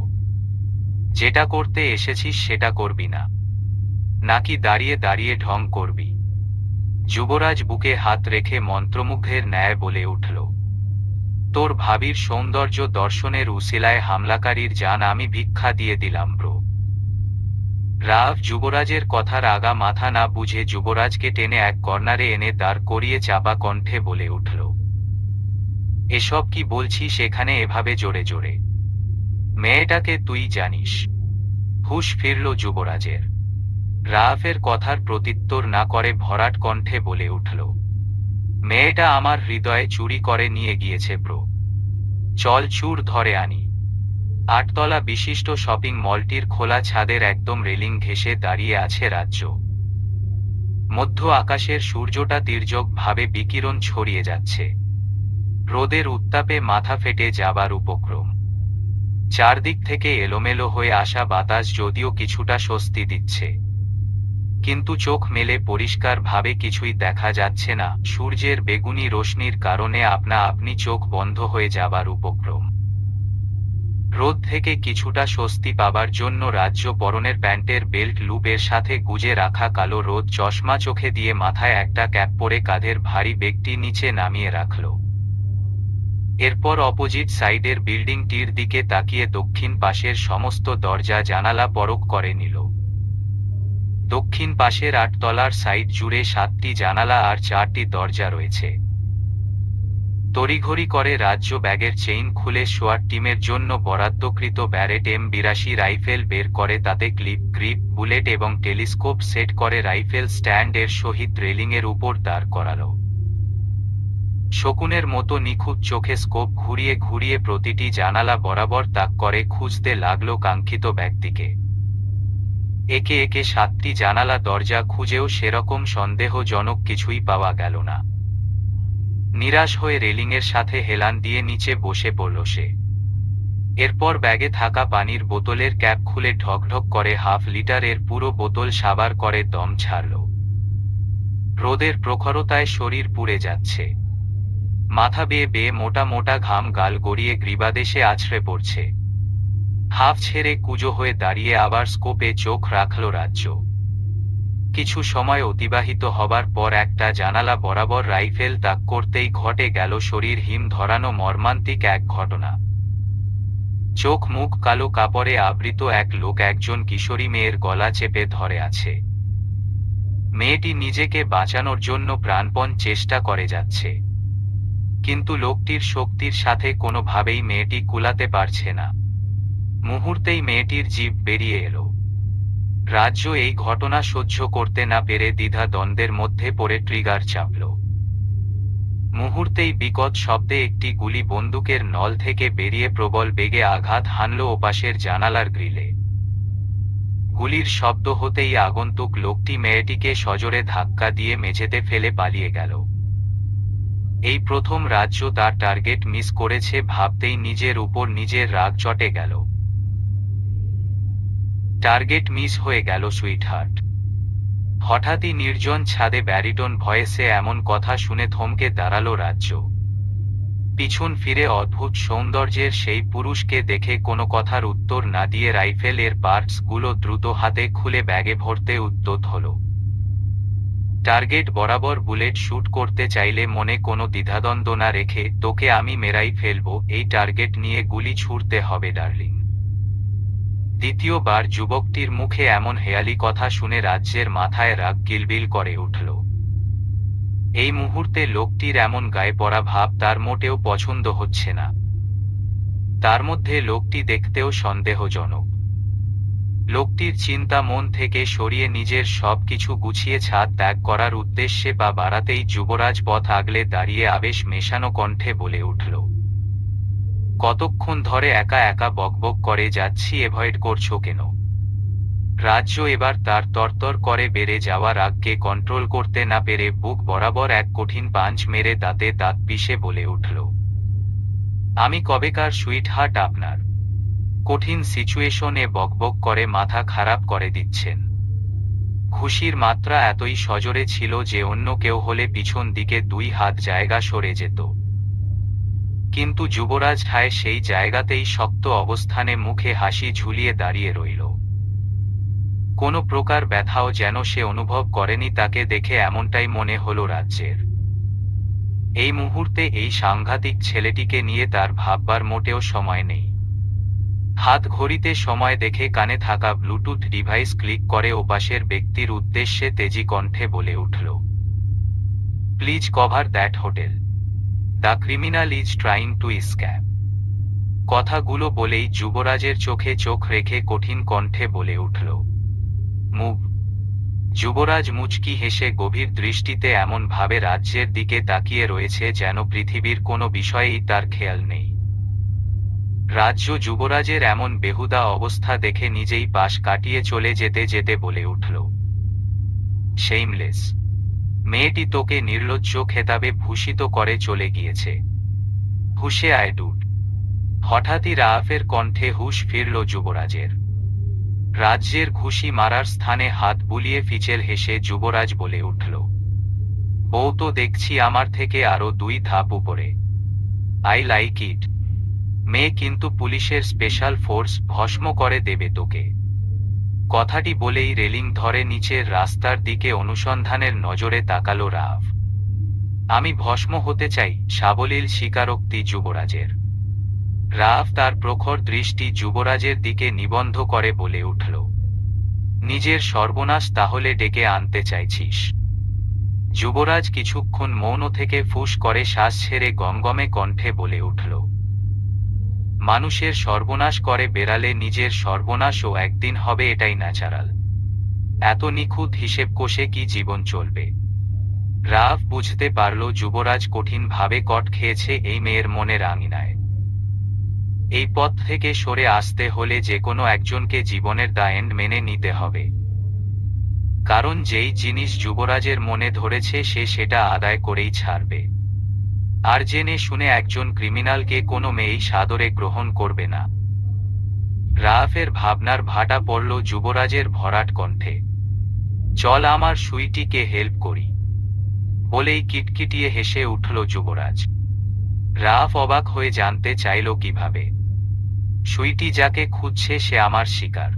যেটা করতে এসেছিস সেটা করবি না, নাকি দাঁড়িয়ে দাঁড়িয়ে ঢং করবি? যুবরাজ বুকে হাত রেখে মন্ত্রমুগ্ধের ন্যায় বলে উঠল, তোর ভাবির সৌন্দর্য দর্শনের উসিলায় হামলাকারীর জান আমি ভিক্ষা দিয়ে দিলাম ব্রো। রাফ যুবরাজের কথার আগা মাথা না বুঝে যুবরাজকে টেনে এক কর্নারে এনে দাঁড় করিয়ে চাপা কণ্ঠে বলে উঠল, এসব কি বলছিস এখানে এভাবে জোরে জোরে? মেয়েটাকে তুই জানিস? হুঁশ ফিরল যুবরাজের। রাফের কথার প্রত্যুত্তর না করে ভরাট কণ্ঠে বলে উঠল, মেয়েটা আমার হৃদয়ে চুরি করে নিয়ে গিয়েছে ব্রো। চল চুর ধরে আনি। আটতলা বিশিষ্ট শপিং মলটির খোলা ছাদের একদম রেলিং ঘেঁষে দাঁড়িয়ে আছে রাজ্য। মধ্য আকাশের সূর্যটা তির্যক ভাবে বিকিরণ ছড়িয়ে যাচ্ছে। রোদের উত্তাপে মাথা ফেটে যাবার উপক্রম। চারদিক থেকে এলোমেলো হয়ে আসা বাতাস যদিও কিছুটা স্বস্তি দিচ্ছে, কিন্তু চোখ মেলে পরিষ্কার ভাবে কিছুই দেখা যাচ্ছে না। সূর্যের বেগুনি রোশনির কারণে আপনা আপনি চোখ বন্ধ হয়ে যাবার উপক্রম। রোদ থেকে কিছুটা স্বস্তি পাবার জন্য রাজ্য পরনের প্যান্টের বেল্ট লুপের সাথে গুজে রাখা কালো রোদ চশমা চোখে দিয়ে মাথায় একটা ক্যাপ পরে কাঁধের ভারী ব্যাগটি নিচে নামিয়ে রাখল। এরপর অপোজিট সাইডের বিল্ডিংটির দিকে তাকিয়ে দক্ষিণ পাশের সমস্ত দরজা জানালা পরখ করে নিল। দক্ষিণ পাশের 8 তলার সাইড জুড়ে 7টি জানালা আর 4টি দরজা রয়েছে। তড়িঘড়ি করে রাজ্য ব্যাগের চেইন খুলে সোয়াট টিমের জন্য বরাদ্দকৃত ব্যারেট M82 রাইফেল বের করে, তাতে ক্লিপ, গ্রিপ, বুলেট এবং টেলিস্কোপ সেট করে রাইফেল স্ট্যান্ড এর সহিত রেলিংয়ের উপর দাঁড় করালো। শকুনের মতো নিখুঁত চোখে স্কোপ ঘুরিয়ে ঘুরিয়ে প্রতিটি জানালা বরাবর তাক করে খুঁজতে লাগলো কাঙ্ক্ষিত ব্যক্তিকে। একে একে 7টি জানালা দরজা খুঁজেও সেরকম সন্দেহজনক কিছুই পাওয়া গেল না। নিরাশ হয়ে রেলিংয়ের সাথে হেলান দিয়ে নিচে বসে পড়ল সে। এরপর ব্যাগে থাকা পানির বোতলের ক্যাপ খুলে ঢকঢক করে হাফ লিটারের পুরো বোতল সাবার করে দম ছাড়ল। রোদের প্রখরতায় শরীর পুড়ে যাচ্ছে। মাথা বেয়ে বেয়ে মোটা মোটা ঘাম গাল গড়িয়ে গ্রীবাদেশে আছড়ে পড়ছে। হাফ ছেড়ে কুজো হয়ে দাঁড়িয়ে আবার স্কোপে চোখ রাখল রাজ্য। কিছু সময় অতিবাহিত হবার পর একটা জানালা বরাবর রাইফেল তাক করতেই ঘটে গেল শরীর হিম ধরানো মর্মান্তিক এক ঘটনা। চোখ মুখ কালো কাপড়ে আবৃত এক লোক একজন কিশোরী মেয়ের গলা চেপে ধরে আছে। মেয়েটি নিজেকে বাঁচানোর জন্য প্রাণপণ চেষ্টা করে যাচ্ছে, কিন্তু লোকটির শক্তির সাথে কোনোভাবেই মেয়েটি কুলাতে পারছে না। মুহূর্তেই মেয়েটির জিভ বেরিয়ে এলো। রাজ্য এই ঘটনা সহ্য করতে না পেরে দ্বিধা দ্বন্দ্বের মধ্যে পড়ে ট্রিগার চাপল। মুহূর্তেই বিকট শব্দে একটি গুলি বন্দুকের নল থেকে বেরিয়ে প্রবল বেগে আঘাত হানল ওপাশের জানালার গ্রিলে। গুলির শব্দ হতেই আগন্তুক লোকটি মেয়েটিকে সজোরে ধাক্কা দিয়ে মেঝেতে ফেলে পালিয়ে গেল। এই প্রথম রাজ্য তার টার্গেট মিস করেছে ভাবতেই নিজের উপর নিজের রাগ চটে গেল। টার্গেট মিস হয়ে গেল সুইটহার্ট। হঠাৎই নির্জন ছাদে ব্যারিটোন ভয়েসে এমন কথা শুনে থমকে দাঁড়ালো রাজ্য। পিছন ফিরে অদ্ভুত সৌন্দর্যের সেই পুরুষকে দেখে কোনো কথার উত্তর না দিয়ে রাইফেল এর পার্টস গুলো দ্রুত হাতে খুলে ব্যাগে ভরতে উদ্যত হল। টার্গেট বরাবর বুলেট শুট করতে চাইলে মনে কোনো দ্বিধাদ্বন্দ্ব না রেখে, তোকে আমি মেরাই ফেলবো, এই টার্গেট নিয়ে গুলি ছুড়তে হবে ডার্লিং। দ্বিতীয়বার যুবকটির মুখে এমন হেয়ালি কথা শুনে রাজ্যের মাথায় রাগ কিলবিল করে উঠল। এই মুহূর্তে লোকটির এমন গায়ে পড়া ভাব তার মোটেও পছন্দ হচ্ছে না। তার মধ্যে লোকটি দেখতেও সন্দেহজনক। লোকটির চিন্তা মন থেকে সরিয়ে নিজের সবকিছু গুছিয়ে ছাদ ত্যাগ করার উদ্দেশ্যে পা বাড়াতেই যুবরাজ পথ আগলে দাঁড়িয়ে আবেশ মেশানো কণ্ঠে বলে উঠল, কতক্ষণ ধরে একা একা বকবক করে যাচ্ছি, এভয়েড করছো কেন? রাজ্য এবার তার তরতর করে বেড়ে যাওয়া রাগকে কন্ট্রোল করতে না পেরে বুক বরাবর এক কঠিন পাঞ্চ মেরে দাঁতে দাঁত পিষে বলে উঠল, আমি কবেকার সুইটহার্ট আপনার? কঠিন সিচুয়েশনে বকবক করে মাথা খারাপ করে দিচ্ছেন। খুশির মাত্রা এতই সজোরে ছিল যে অন্য কেউ হলে পিছন দিকে 2 হাত জায়গা সরে যেত, কিন্তু যুবরাজ ঠায় সেই জায়গাতেই শক্ত অবস্থানে মুখে হাসি ঝুলিয়ে দাঁড়িয়ে রইল। কোনো প্রকার ব্যথাও যেন সে অনুভব করেনি। তাকে দেখে এমনটাই মনে হলো রাজ্যের। এই মুহূর্তে এই সাংঘাতিক ছেলেটিকে নিয়ে তার ভাববার মোটেও সময় নেই। হাত ঘড়িতে সময় দেখে কানে থাকা ব্লুটুথ ডিভাইস ক্লিক করে ওপাশের ব্যক্তির উদ্দেশ্যে তেজি কণ্ঠে বলে উঠল, please cover that hotel, the criminal is trying to escape. কথাগুলো বলেই যুবরাজের চোখে চোখ রেখে কঠিন কণ্ঠে বলে উঠল, মুভ। যুবরাজ মুচকি হেসে গভীর দৃষ্টিতে এমন ভাবে রাজ্যের দিকে তাকিয়ে রয়েছে যেন পৃথিবীর কোনো বিষয়েই তার খেয়াল নেই। রাজ্য যুবরাজের এমন বেহুদা অবস্থা দেখে নিজেই পাশ কাটিয়ে চলে যেতে যেতে বলে উঠল, শেইমলেস! মেয়েটি তোকে নির্লজ্জ খেতাবে ভূষিত করে চলে গিয়েছে। হুঁশে আয় ডুড! হঠাৎই রাআফের কণ্ঠে হুঁশ ফিরল যুবরাজের। রাজ্যের ঘুষি মারার স্থানে হাত বুলিয়ে ফিচেল হেসে যুবরাজ বলে উঠল, বউ তো দেখছি আমার থেকে আরো 2 ধাপ উপরে। I like it. মেয়ে কিন্তু পুলিশের স্পেশাল ফোর্স ভস্ম করে দেবে তোকে। কথাটি বলেই রেলিং ধরে নিচের রাস্তার দিকে অনুসন্ধানের নজরে তাকালো রাআফ। আমি ভস্ম হতে চাই, সাবলীল স্বীকারোক্তি যুবরাজের। রাআফ তার প্রখর দৃষ্টি যুবরাজের দিকে নিবন্ধ করে বলে উঠল, নিজের সর্বনাশ তাহলে ডেকে আনতে চাইছিস? যুবরাজ কিছুক্ষণ মৌন থেকে ফুস করে শ্বাস ছেড়ে গমগমে কণ্ঠে বলে উঠল, মানুষের সর্বনাশ করে বেড়ালে নিজের সর্বনাশও একদিন হবে, এটাই ন্যাচারাল। এত নিখুঁত হিসেব কষে কি জীবন চলবে? রাআফ বুঝতে পারল যুবরাজ কঠিনভাবে কট খেয়েছে এই মেয়ের মনের আঙিনায়। এই পথ থেকে সরে আসতে হলে যে কোনো একজনকে জীবনের দায় মেনে নিতে হবে। কারণ যেই জিনিস যুবরাজের মনে ধরেছে সে সেটা আদায় করেই ছাড়বে। আর জেনে শুনে একজন ক্রিমিনালকে কোনো মেয়েই সাদরে গ্রহণ করবে না। রাআফের ভাবনার ভাটা পড়ল যুবরাজের ভরাট কণ্ঠে। চল আমার সুইটিকে হেল্প করি, বলেই কিটকিটিয়ে হেসে উঠল যুবরাজ। রাআফ অবাক হয়ে জানতে চাইল কিভাবে? সুইটি যাকে খুঁজছে সে আমার শিকার।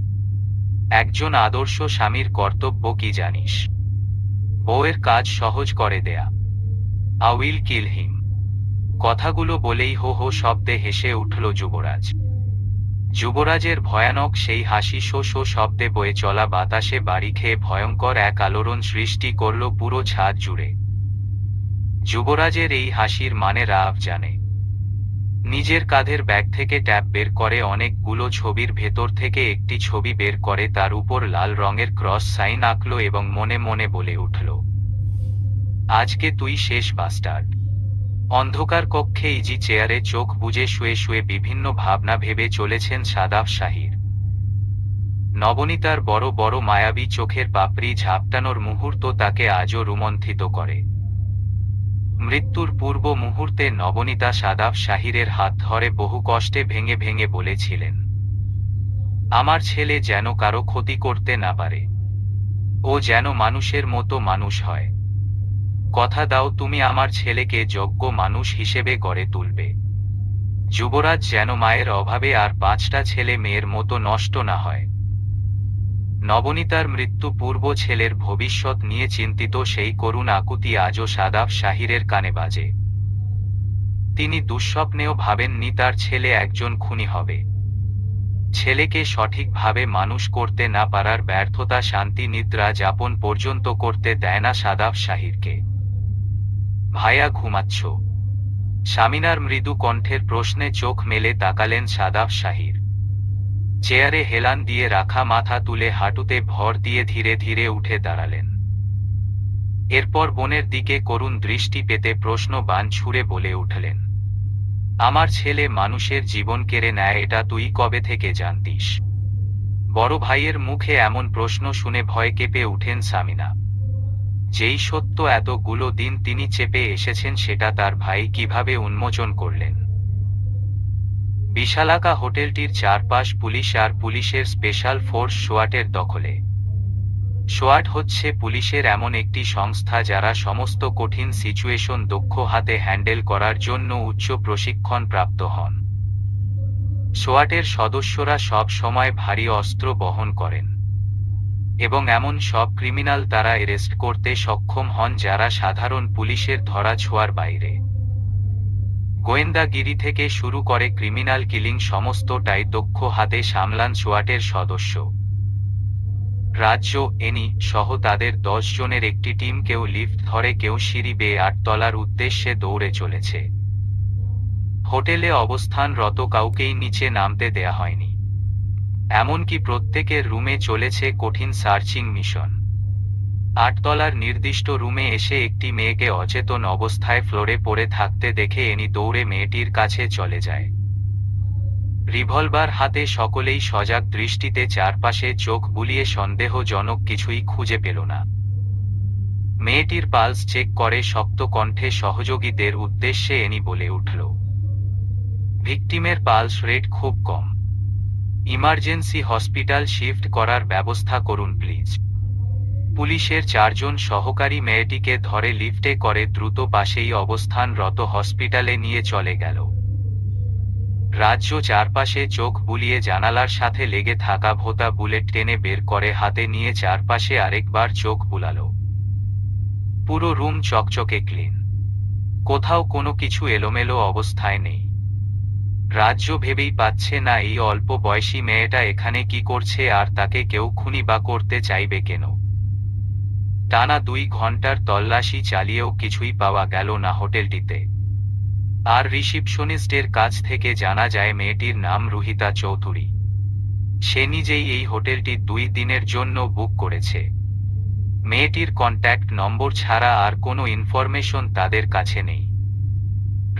একজন আদর্শ স্বামীর কর্তব্য কি জানিস? বউয়ের কাজ সহজ করে দেয়া। আই উইল কিল হিম। কথাগুলো বলেই হো হো শব্দে হেসে উঠল যুবরাজ। যুবরাজের ভয়ানক সেই হাসি শো শো শব্দে বয়ে চলা বাতাসে বাড়ি খেয়ে ভয়ঙ্কর এক আলোড়ন সৃষ্টি করল পুরো ছাদ জুড়ে। যুবরাজের এই হাসির মানে রাআফ জানে। নিজের কাঁধের ব্যাগ থেকে ট্যাব বের করে অনেকগুলো ছবির ভেতর থেকে একটি ছবি বের করে তার উপর লাল রঙের ক্রস সাইন আঁকল এবং মনে মনে বলে উঠল, আজকে তুই শেষ বাস্টার্ড। অন্ধকার কক্ষে ইজি চেয়ারে চোখ বুজে শুয়ে শুয়ে বিভিন্ন ভাবনা ভেবে চলেছেন সাদাফ শাহির। নবনীতার বড় বড় মায়াবী চোখের পাপড়ি ঝাপটানোর মুহূর্ত তাকে আজও রোমন্থিত করে। মৃত্যুর পূর্ব মুহূর্তে নবনীতা সাদাফ শাহিরের হাত ধরে বহু কষ্টে ভেঙে ভেঙে বলেছিলেন, আমার ছেলে যেন কারো ক্ষতি করতে না পারে। ও যেন মানুষের মতো মানুষ হয়। কথা দাও তুমি আমার ছেলেকে যোগ্য মানুষ হিসেবে গড়ে তুলবে। যুবরাজ যেন মায়ের অভাবে আর 5টা ছেলে মেয়ের মতো নষ্ট না হয়। নবনীতার মৃত্যু পূর্ব ছেলের ভবিষ্যৎ নিয়ে চিন্তিত সেই করুণ আকুতি আজও সাদাফ শাহিরের কানে বাজে। তিনি দুঃস্বপ্নেও ভাবেননি তার ছেলে একজন খুনি হবে। ছেলেকে সঠিকভাবে মানুষ করতে না পারার ব্যর্থতা শান্তি নিদ্রা যাপন পর্যন্ত করতে দেয় না সাদাফ শাহিরকে। ভাইয়া ঘুমাচ্ছ? সামিনার মৃদু কণ্ঠের প্রশ্নে চোখ মেলে তাকালেন সাদাফ শাহির। চেয়ারে হেলান দিয়ে রাখা মাথা তুলে হাঁটুতে ভর দিয়ে ধীরে ধীরে উঠে দাঁড়ালেন। এরপর বোনের দিকে করুণ দৃষ্টি পেতে প্রশ্ন বাণ ছুড়ে বলে উঠলেন, আমার ছেলে মানুষের জীবন কেড়ে নেয় এটা তুই কবে থেকে জানতিস? বড় ভাইয়ের মুখে এমন প্রশ্ন শুনে ভয় কেঁপে উঠেন সামিনা। যেই সত্য এতগুলো দিন তিনি চেপে এসেছেন সেটা তার ভাই কিভাবে উন্মোচন করলেন? বিশালাকা হোটেলটির চারপাশ পুলিশ আর পুলিশের স্পেশাল ফোর্স সোয়াটের দখলে। সোয়াট হচ্ছে পুলিশের এমন একটি সংস্থা যারা সমস্ত কঠিন সিচুয়েশন দক্ষ হাতে হ্যান্ডেল করার জন্য উচ্চ প্রশিক্ষণ প্রাপ্ত হন। সোয়াটের সদস্যরা সব সময় ভারী অস্ত্র বহন করেন এবং এমন সব ক্রিমিনাল তারা অ্যারেস্ট করতে সক্ষম হন যারা সাধারণ পুলিশের ধরা ছোঁয়ার বাইরে। গোয়েন্দাগিরি থেকে শুরু করে ক্রিমিনাল কিলিং সমস্তটাই দক্ষ হাতে সামলান সোয়াটের সদস্য। রাজ্য এনি সহ তাদের 10 জনের একটি টিম কেউ লিফট ধরে কেউ সিঁড়ি বেয়ে 8 তলার উদ্দেশ্যে দৌড়ে চলেছে। হোটেলে অবস্থানরত কাউকেই নিচে নামতে দেয়া হয়নি। এমনকি প্রত্যেকের রুমে চলেছে কঠিন সার্চিং মিশন। 8 তলার নির্দিষ্ট রুমে এসে একটি মেয়েকে অচেতন অবস্থায় ফ্লোরে পড়ে থাকতে দেখে এনি দৌড়ে মেয়েটির কাছে চলে যায়। রিভলভার হাতে সকলেই সজাগ দৃষ্টিতে চারপাশে চোখ বুলিয়ে সন্দেহজনক কিছুই খুঁজে পেল না। মেয়েটির পালস চেক করে শক্ত কণ্ঠে সহযোগীদের উদ্দেশ্যে এনি বলে উঠল, ভিকটিমের পালস রেট খুব কম, ইমার্জেন্সি হসপিটাল শিফট করার ব্যবস্থা করুন প্লিজ। পুলিশের 4 জন সহকারী মেয়েটিকে ধরে লিফটে করে দ্রুত পাশেই অবস্থানরত হসপিটালে নিয়ে চলে গেল। রাজ্য চারপাশে চোখ বুলিয়ে জানালার সাথে লেগে থাকা ভোঁতা বুলেট টেনে বের করে হাতে নিয়ে চারপাশে আরেকবার চোখ বুলালো। পুরো রুম চকচকে ক্লিন, কোথাও কোনো কিছু এলোমেলো অবস্থায় নেই। রাজ্য ভেবেই পাচ্ছে না এই অল্প বয়সী মেয়েটা এখানে কি করছে, আর তাকে কেউ খুনি বা করতে চাইবে কেন। টানা 2 ঘন্টার তল্লাশি চালিয়েও কিছুই পাওয়া গেল না হোটেলটিতে। আর রিসিপশনিস্টের কাছ থেকে জানা যায় মেয়েটির নাম রুহিতা চৌধুরী। সে নিজেই এই হোটেলটি 2 দিনের জন্য বুক করেছে। মেয়েটির কন্ট্যাক্ট নম্বর ছাড়া আর কোনো ইনফরমেশন তাদের কাছে নেই।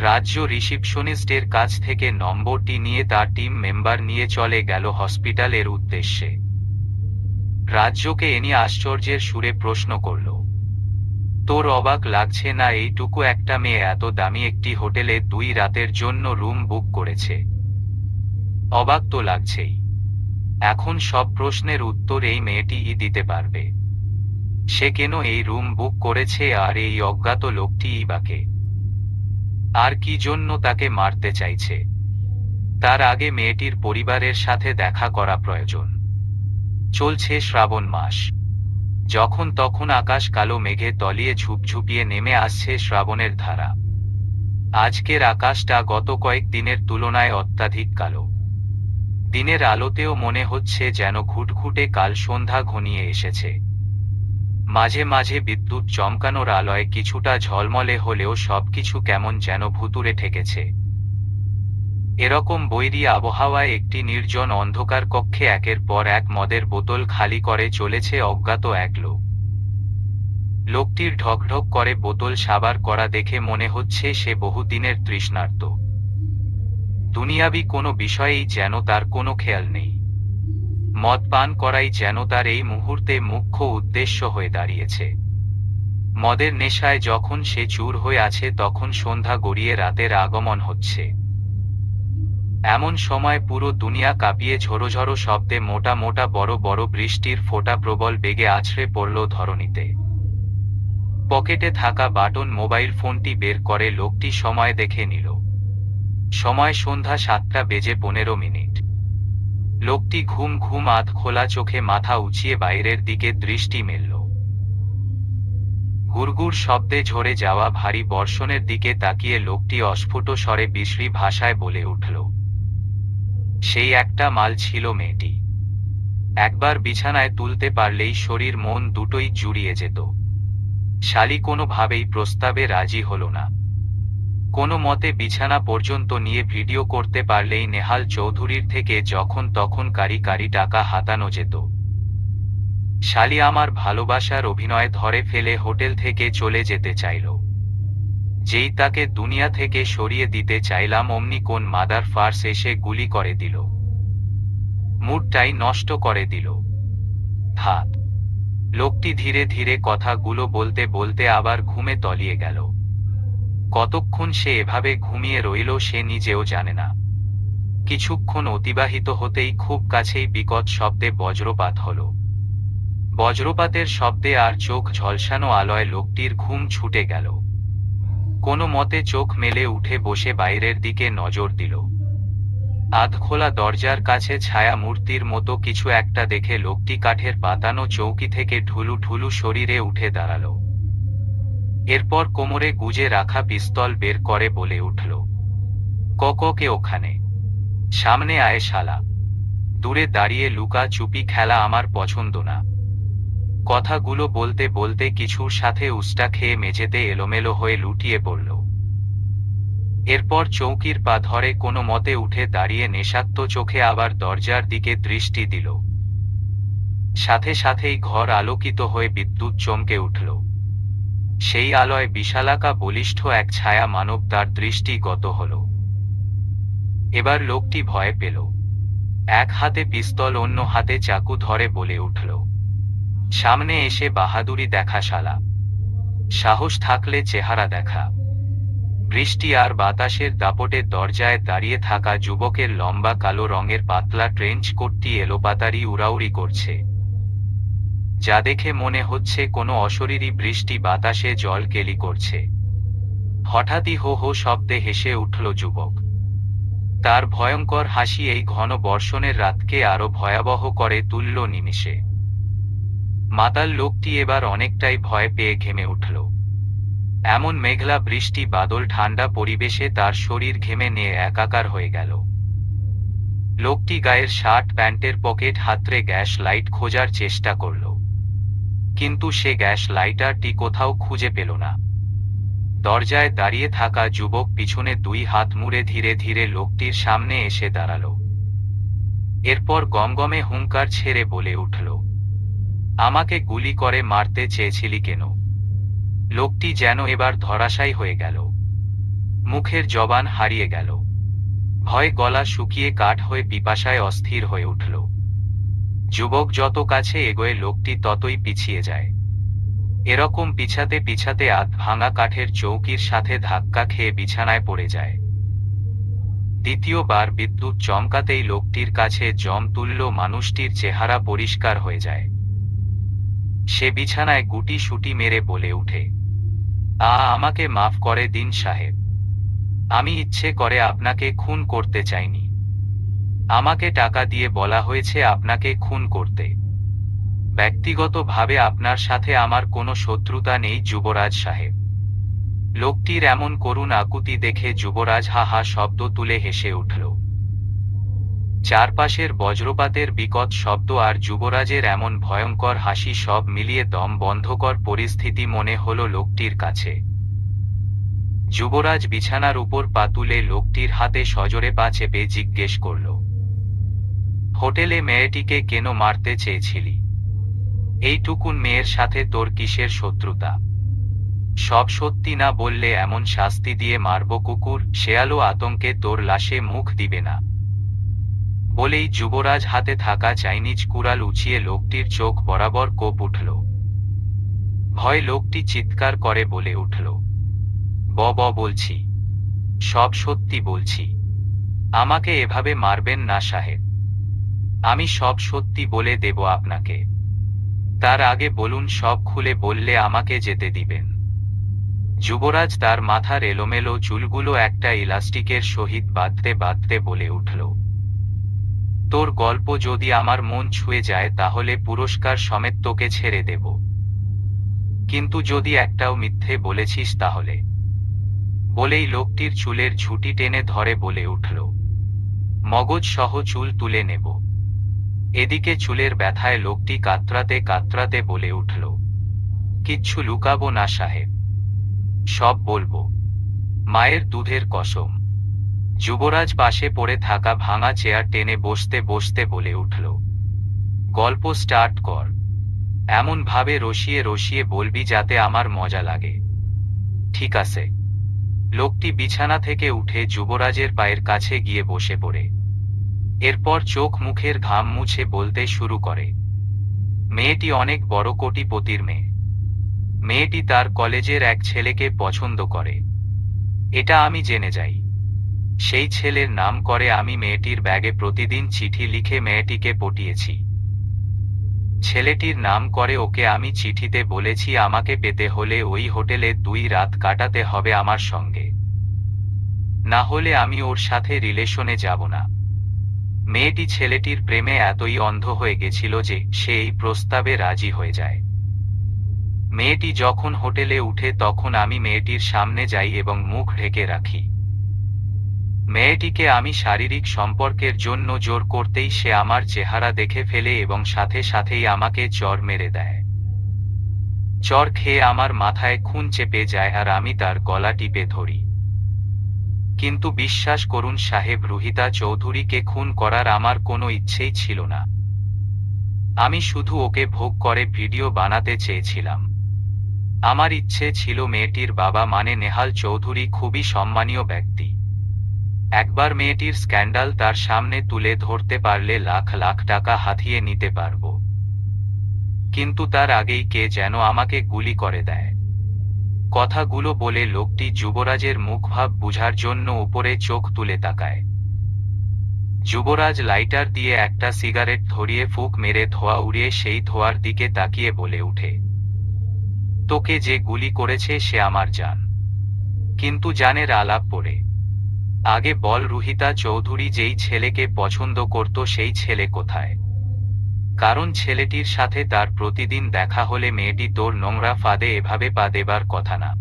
রাজ্য রিসিপশনিস্টের কাছ থেকে নম্বরটি নিয়ে তার টিম মেম্বার নিয়ে চলে গেল হসপিটালের উদ্দেশ্যে। রাজ্যকে এনি আশ্চর্যের সুরে প্রশ্ন করল, তোর অবাক লাগছে না এইটুকু একটা মেয়ে এত দামি একটি হোটেলে 2 রাতের জন্য রুম বুক করেছে? অবাক তো লাগছেই। এখন সব প্রশ্নের উত্তর এই মেয়েটিই দিতে পারবে। সে কেন এই রুম বুক করেছে, আর এই অজ্ঞাত লোকটিই বা কে? আর কি জন্য তাকে মারতে চাইছে? তার আগে মেয়েটির পরিবারের সাথে দেখা করা প্রয়োজন। চলছে শ্রাবণ মাস, যখন তখন আকাশ কালো মেঘে তলিয়ে ঝুপঝুপিয়ে নেমে আসছে শ্রাবণের ধারা। আজকের আকাশটা গত কয়েক দিনের তুলনায় অত্যাধিক কালো। দিনের আলোতেও মনে হচ্ছে যেন ঘুটঘুটে কাল সন্ধ্যা ঘনিয়ে এসেছে। মাঝে মাঝে বিদ্যুৎ চমকানোর আলোয় কিছুটা ঝলমলে হলেও সবকিছু কেমন যেন ভুতুড়ে ঠেকেছে। এরকম বৈরী আবহাওয়ায় একটি নির্জন অন্ধকার কক্ষে একের পর এক মদের বোতল খালি করে চলেছে অজ্ঞাত এক লোক। লোকটির ঢকঢক করে বোতল সাবার করা দেখে মনে হচ্ছে সে বহুদিনের তৃষ্ণার্ত। দুনিয়াবি কোনো বিষয়েই যেন তার কোনো খেয়াল নেই। মদ পান করাই যেন তার এই মুহূর্তে মুখ্য উদ্দেশ্য হয়ে দাঁড়িয়েছে। মদের নেশায় যখন সে চুর হয়ে আছে, তখন সন্ধ্যা গড়িয়ে রাতের আগমন হচ্ছে। এমন সময় পুরো দুনিয়া কাঁপিয়ে ঝোড়ো শব্দে মোটা মোটা বড় বড় বৃষ্টির ফোঁটা প্রবল বেগে আছড়ে পড়ল ধরণীতে। পকেটে থাকা বাটন মোবাইল ফোনটি বের করে লোকটি সময় দেখে নিল। সময় সন্ধ্যা 7:15। লোকটি ঘুম ঘুম আধ খোলা চোখে মাথা উঁচিয়ে বাইরের দিকে দৃষ্টি মেলল। গুড়গুড় শব্দে ঝরে যাওয়া ভারী বর্ষণের দিকে তাকিয়ে লোকটি অস্ফুট স্বরে বিশ্রী ভাষায় বলে উঠল, সেই একটা মাল ছিল মেয়েটি। একবার বিছানায় তুলতে পারলেই শরীর মন দুটোই জুড়িয়ে যেত। শালি কোনোভাবেই প্রস্তাবে রাজি হল না। কোনো মতে বিছানা পর্যন্ত নিয়ে ভিডিও করতে পারলেই নেহাল চৌধুরীর থেকে যখন তখন কারি কারি টাকা হাতানো যেত। শালি আমার ভালোবাসার অভিনয় ধরে ফেলে হোটেল থেকে চলে যেতে চাইল। যেই তাকে দুনিয়া থেকে সরিয়ে দিতে চাইলাম, অমনি কোন মাদার ফার্স এসে গুলি করে দিল। মুডটাই নষ্ট করে দিল। থাক। লোকটি ধীরে ধীরে কথাগুলো বলতে বলতে আবার ঘুমে তলিয়ে গেল। কতক্ষণ সে এভাবে ঘুমিয়ে রইল সে নিজেও জানে না। কিছুক্ষণ অতিবাহিত হতেই খুব কাছেই বিকট শব্দে বজ্রপাত হল। বজ্রপাতের শব্দে আর চোখ ঝলসানো আলোয় লোকটির ঘুম ছুটে গেল। কোনো মতে চোখ মেলে উঠে বসে বাইরের দিকে নজর দিল। আধখোলা দরজার কাছে ছায়া মূর্তির মতো কিছু একটা দেখে লোকটি কাঠের পাতানো চৌকি থেকে ঢুলু ঢুলু শরীরে উঠে দাঁড়াল। এরপর কোমরে গুজে রাখা পিস্তল বের করে বলে উঠল, কে ওখানে? সামনে আয় শালা। দূরে দাঁড়িয়ে লুকা চুপি খেলা আমার পছন্দ না। কথাগুলো বলতে বলতে কিছুর সাথে উস্টা খেয়ে মেঝেতে এলোমেলো হয়ে লুটিয়ে পড়ল। এরপর চৌকির পা ধরে কোনো মতে উঠে দাঁড়িয়ে নেশাক্ত চোখে আবার দরজার দিকে দৃষ্টি দিল। সাথে সাথেই ঘর আলোকিত হয়ে বিদ্যুৎ চমকে উঠল। সেই আলোয় বিশালাকা বলিষ্ঠ এক ছায়া মানব তার দৃষ্টিগত হল। এবার লোকটি ভয় পেল। এক হাতে পিস্তল অন্য হাতে চাকু ধরে বলে উঠল, সামনে এসে বাহাদুরি দেখা শালা, সাহস থাকলে চেহারা দেখা। বৃষ্টি আর বাতাসের দাপটে দরজায় দাঁড়িয়ে থাকা যুবকের লম্বা কালো রঙের পাতলা ট্রেঞ্চ কোটটি এলোপাতাড়ি উড়াউড়ি করছে, যা দেখে মনে হচ্ছে কোনো অশরীরী বৃষ্টি বাতাসে জল কেলি করছে। হঠাৎই হো হো শব্দে হেসে উঠল যুবক। তার ভয়ঙ্কর হাসি এই ঘন বর্ষণের রাতকে আরো ভয়াবহ করে তুলল নিমিষে। মাতাল লোকটি এবার অনেকটাই ভয় পেয়ে ঘেমে উঠল। এমন মেঘলা বৃষ্টি বাদল ঠান্ডা পরিবেশে তার শরীর ঘেমে নিয়ে একাকার হয়ে গেল। লোকটি গায়ের শার্ট প্যান্টের পকেট হাতড়ে গ্যাস লাইট খোঁজার চেষ্টা করল, কিন্তু সে গ্যাস লাইটারটি কোথাও খুঁজে পেল না। দরজায় দাঁড়িয়ে থাকা যুবক পিছনে দুই হাত মুড়ে ধীরে ধীরে লোকটির সামনে এসে দাঁড়াল। এরপর গমগমে হুঙ্কার ছেড়ে বলে উঠল, আমাকে গুলি করে মারতে চেয়েছিলি কেন? লোকটি যেন এবার ধরাশায়ী হয়ে গেল, মুখের জবান হারিয়ে গেল। ভয়ে গলা শুকিয়ে কাঠ হয়ে পিপাসায় অস্থির হয়ে উঠল। যুবক যত কাছে এগোয় লোকটি ততই পিছিয়ে যায়। এরকম পিছাতে পিছাতে আধ ভাঙা কাঠের চৌকির সাথে ধাক্কা খেয়ে বিছানায় পড়ে যায়। দ্বিতীয়বার বিদ্যুৎ চমকাতেই লোকটির কাছে জম তুলল মানুষটির চেহারা পরিষ্কার হয়ে যায়। সে বিছানায় গুটি সুটি মেরে বলে উঠে, আমাকে মাফ করে দিন সাহেব, আমি ইচ্ছে করে আপনাকে খুন করতে চাইনি। আমাকে টাকা দিয়ে বলা হয়েছে আপনাকে খুন করতে। ব্যক্তিগতভাবে আপনার সাথে আমার কোনো শত্রুতা নেই যুবরাজ সাহেব। লোকটির এমন করুণ আকুতি দেখে যুবরাজ হা হা শব্দ তুলে হেসে উঠল। চারপাশের বজ্রপাতের বিকট শব্দ আর যুবরাজের এমন ভয়ঙ্কর হাসি সব মিলিয়ে দম বন্ধকর পরিস্থিতি মনে হল লোকটির কাছে। যুবরাজ বিছানার উপর পা তুলে লোকটির হাতে সজোরে পা চেপে জিজ্ঞেস করল, হোটেলে মেয়েটিকে কেন মারতে চেয়েছিলি? এইটুকুন মেয়ের সাথে তোর কিসের শত্রুতা? সব সত্যি না বললে এমন শাস্তি দিয়ে মারব কুকুর শেয়ালও আতঙ্কে তোর লাশে মুখ দিবে না। বলেই যুবরাজ হাতে থাকা চাইনিজ কুড়াল উঁচিয়ে লোকটির চোখ বরাবর কোপ উঠল। ভয় লোকটি চিৎকার করে বলে উঠল, বলছি, সব সত্যি বলছি, আমাকে এভাবে মারবেন না সাহেব। আমি সব সত্যি বলে দেব আপনাকে। তার আগে বলুন, সব খুলে বললে আমাকে যেতে দিবেন। যুবরাজ তার মাথার এলোমেলো চুলগুলো একটা ইলাস্টিকের সহিত বাঁধতে বাঁধতে বলে উঠল, তোর গল্প যদি আমার মন ছুঁয়ে যায় তাহলে পুরস্কার সমেত তোকে ছেড়ে দেব, কিন্তু যদি একটাও মিথ্যে বলেছিস তাহলে। বলেই লোকটির চুলের ঝুঁটি টেনে ধরে বলে উঠল, মগজ সহ চুল তুলে নেব। এদিকে চুলের ব্যথায় লোকটি কাতরাতে কাতরাতে বলে উঠল, কিচ্ছু লুকাবো না সাহেব, সব বলবো, মায়ের দুধের কসম। যুবরাজ পাশে পড়ে থাকা ভাঙা চেয়ার টেনে বসতে বসতে বলে উঠল, গল্প স্টার্ট কর, এমন ভাবে রসিয়ে রসিয়ে বলবি যাতে আমার মজা লাগে। ঠিক আছে। লোকটি বিছানা থেকে উঠে যুবরাজের পায়ের কাছে গিয়ে বসে পড়ে। এরপর চোখ মুখের ঘাম মুছে বলতে শুরু করে, মেয়েটি অনেক বড় কোটিপতির মেয়ে। মেয়েটি তার কলেজের এক ছেলেকে পছন্দ করে, এটা আমি জেনে যাই। সেই ছেলের নাম করে আমি মেয়েটির ব্যাগে প্রতিদিন চিঠি লিখে মেয়েটিকে পটিয়েছি। ছেলেটির নাম করে ওকে আমি চিঠিতে বলেছি আমাকে পেতে হলে ওই হোটেলে 2 রাত কাটাতে হবে আমার সঙ্গে, না হলে আমি ওর সাথে রিলেশনে যাব না। মেয়েটি ছেলেটির প্রেমে এতই অন্ধ হয়ে গেছিল যে সে এই প্রস্তাবে রাজি হয়ে যায়। মেয়েটি যখন হোটেলে উঠে তখন আমি মেয়েটির সামনে যাই এবং মুখ ঢেকে রাখি। মেয়েটিকে আমি শারীরিক সম্পর্কের জন্য জোর করতেই সে আমার চেহারা দেখে ফেলে এবং সাথে সাথেই আমাকে চর মেরে দেয়। চর খেয়ে আমার মাথায় খুন চেপে যায় আর আমি তার গলা টিপে ধরি। কিন্তু বিশ্বাস করুন সাহেব, রুহিতা চৌধুরীকে খুন করার আমার কোনো ইচ্ছেই ছিল না। আমি শুধু ওকে ভোগ করে ভিডিও বানাতে চেয়েছিলাম। আমার ইচ্ছে ছিল মেয়েটির বাবা মানে নেহাল চৌধুরী খুবই সম্মানীয় ব্যক্তি, একবার মেয়েটির স্ক্যান্ডাল তার সামনে তুলে ধরতে পারলে লাখ লাখ টাকা হাতিয়ে নিতে পারবো, কিন্তু তার আগেই কে যেন আমাকে গুলি করে দেয়। কথাগুলো বলে লোকটি যুবরাজের মুখভাব বুঝার জন্য উপরে চোখ তুলে তাকায়। যুবরাজ লাইটার দিয়ে একটা সিগারেট ধরিয়ে ফুঁক মেরে ধোঁয়া উড়িয়ে সেই ধোঁয়ার দিকে তাকিয়ে বলে উঠে, তোকে যে গুলি করেছে সে আমার জান, কিন্তু জানের আলাপ পড়ে। আগে বল, রুহিতা চৌধুরী যেই ছেলেকে পছন্দ করত সেই ছেলে কোথায়? কারণ ছেলেটির সাথে তার প্রতিদিন দেখা হলে মেয়েটি তোর নোংরা ফাঁদে এভাবে পা দেবার কথা না।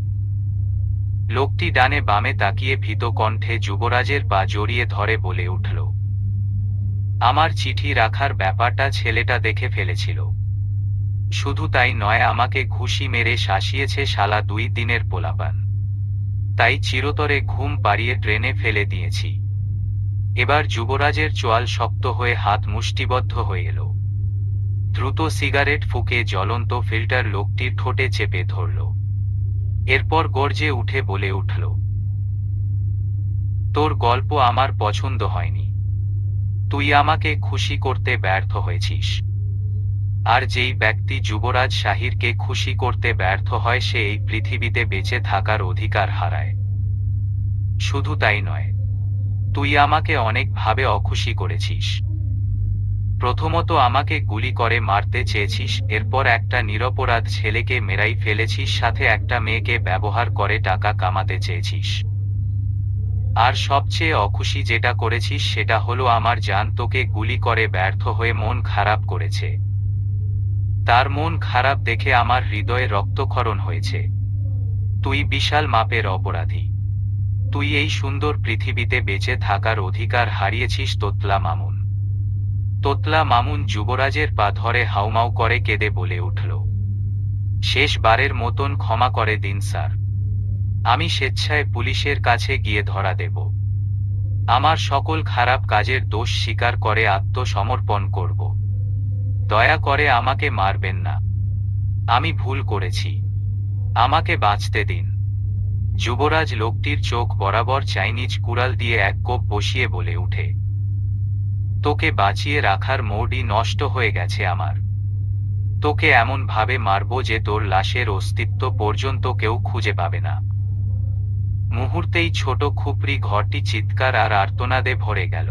লোকটি ডানে বামে তাকিয়ে ভীত কণ্ঠে যুবরাজের পা জড়িয়ে ধরে বলে উঠল, আমার চিঠি রাখার ব্যাপারটা ছেলেটা দেখে ফেলেছিল। শুধু তাই নয়, আমাকে ঘুষি মেরে শাসিয়েছে শালা 2 দিনের পোলাপান। তাই চিরতরে ঘুম পাড়িয়ে ট্রেনে ফেলে দিয়েছি। এবার যুবরাজের চোয়াল শক্ত হয়ে হাত মুষ্টিবদ্ধ হয়ে এলো। দ্রুত সিগারেট ফুঁকে জ্বলন্ত ফিল্টার লোকটির ঠোঁটে চেপে ধরল। এরপর গর্জে উঠে বলে উঠল, তোর গল্প আমার পছন্দ হয়নি। তুই আমাকে খুশি করতে ব্যর্থ হয়েছিস। আর যেই ব্যক্তি যুবরাজ শাহিরকে খুশি করতে ব্যর্থ হয় সে এই পৃথিবীতে বেঁচে থাকার অধিকার হারায়। শুধু তাই নয়, তুই আমাকে অনেকভাবে অখুশি করেছিস। প্রথমত আমাকে গুলি করে মারতে চেয়েছিস, এরপর একটা নিরপরাধ ছেলেকে মেরাই ফেলেছিস, সাথে একটা মেয়েকে ব্যবহার করে টাকা কামাতে চেয়েছিস। আর সবচেয়ে অখুশি যেটা করেছিস সেটা হলো আমার জান তোকে গুলি করে ব্যর্থ হয়ে মন খারাপ করেছে। তার মন খারাপ দেখে আমার হৃদয়ে রক্তক্ষরণ হয়েছে। তুই বিশাল মাপের অপরাধী। তুই এই সুন্দর পৃথিবীতে বেঁচে থাকার অধিকার হারিয়েছিস তোতলা মামুন। তোতলা মামুন যুবরাজের পা ধরে হাউমাউ করে কেঁদে বলে উঠল, শেষবারের মতন ক্ষমা করে দিন স্যার। আমি স্বেচ্ছায় পুলিশের কাছে গিয়ে ধরা দেব। আমার সকল খারাপ কাজের দোষ স্বীকার করে আত্মসমর্পণ করব। দয়া করে আমাকে মারবেন না। আমি ভুল করেছি। আমাকে বাঁচতে দিন। যুবরাজ লোকটির চোখ বরাবর চাইনিজ কুড়াল দিয়ে এক কোপ বসিয়ে বলে উঠে, তোকে বাঁচিয়ে রাখার মোড়ই নষ্ট হয়ে গেছে আমার। তোকে এমন ভাবে মারব যে তোর লাশের অস্তিত্ব পর্যন্ত কেউ খুঁজে পাবে না। মুহূর্তেই ছোট খুপড়ি ঘরটি চিৎকার আর আর্তনাদে ভরে গেল।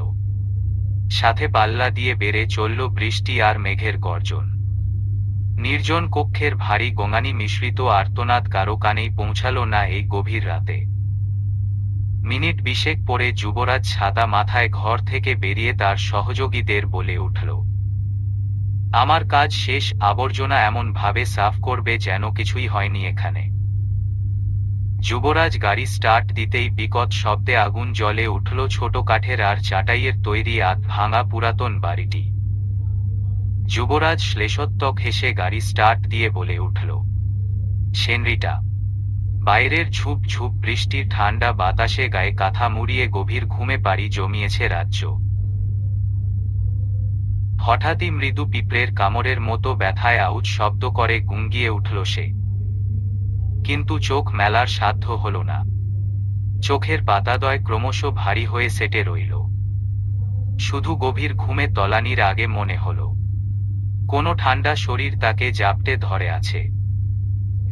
সাথে পাল্লা দিয়ে বেড়ে চলল বৃষ্টি আর মেঘের গর্জন। নির্জন কক্ষের ভারী গোঙানি মিশ্রিত আর্তনাদ কারো কানেই পৌঁছাল না এই গভীর রাতে। মিনিট 20 পরে যুবরাজ ছাতা মাথায় ঘর থেকে বেরিয়ে তার সহযোগীদের বলে উঠল, আমার কাজ শেষ। আবর্জনা এমন ভাবে সাফ করবে যেন কিছুই হয়নি এখানে। যুবরাজ গাড়ি স্টার্ট দিতেই বিকট শব্দে আগুন জ্বলে উঠল ছোট কাঠের আর চাটাইয়ের তৈরি আধ ভাঙা পুরাতন বাড়িটি। যুবরাজ শ্লেষোত্তক হেসে গাড়ি স্টার্ট দিয়ে বলে উঠল, সেনরিটা। বাইরের ঝুপ ঝুপ বৃষ্টির ঠান্ডা বাতাসে গায়ে কাঁথা মুড়িয়ে গভীর ঘুমে পাড়ি জমিয়েছে রাজ্য। হঠাৎই মৃদু পিঁপড়ের কামড়ের মতো ব্যথায় আউচ শব্দ করে গুঙ্গিয়ে উঠল সে। কিন্তু চোখ মেলার সাধ্য হল না। চোখের পাতাদয় ক্রমশ ভারী হয়ে সেটে রইল। শুধু গভীর ঘুমে তলানির আগে মনে হল কোনো ঠান্ডা শরীর তাকে জাপটে ধরে আছে।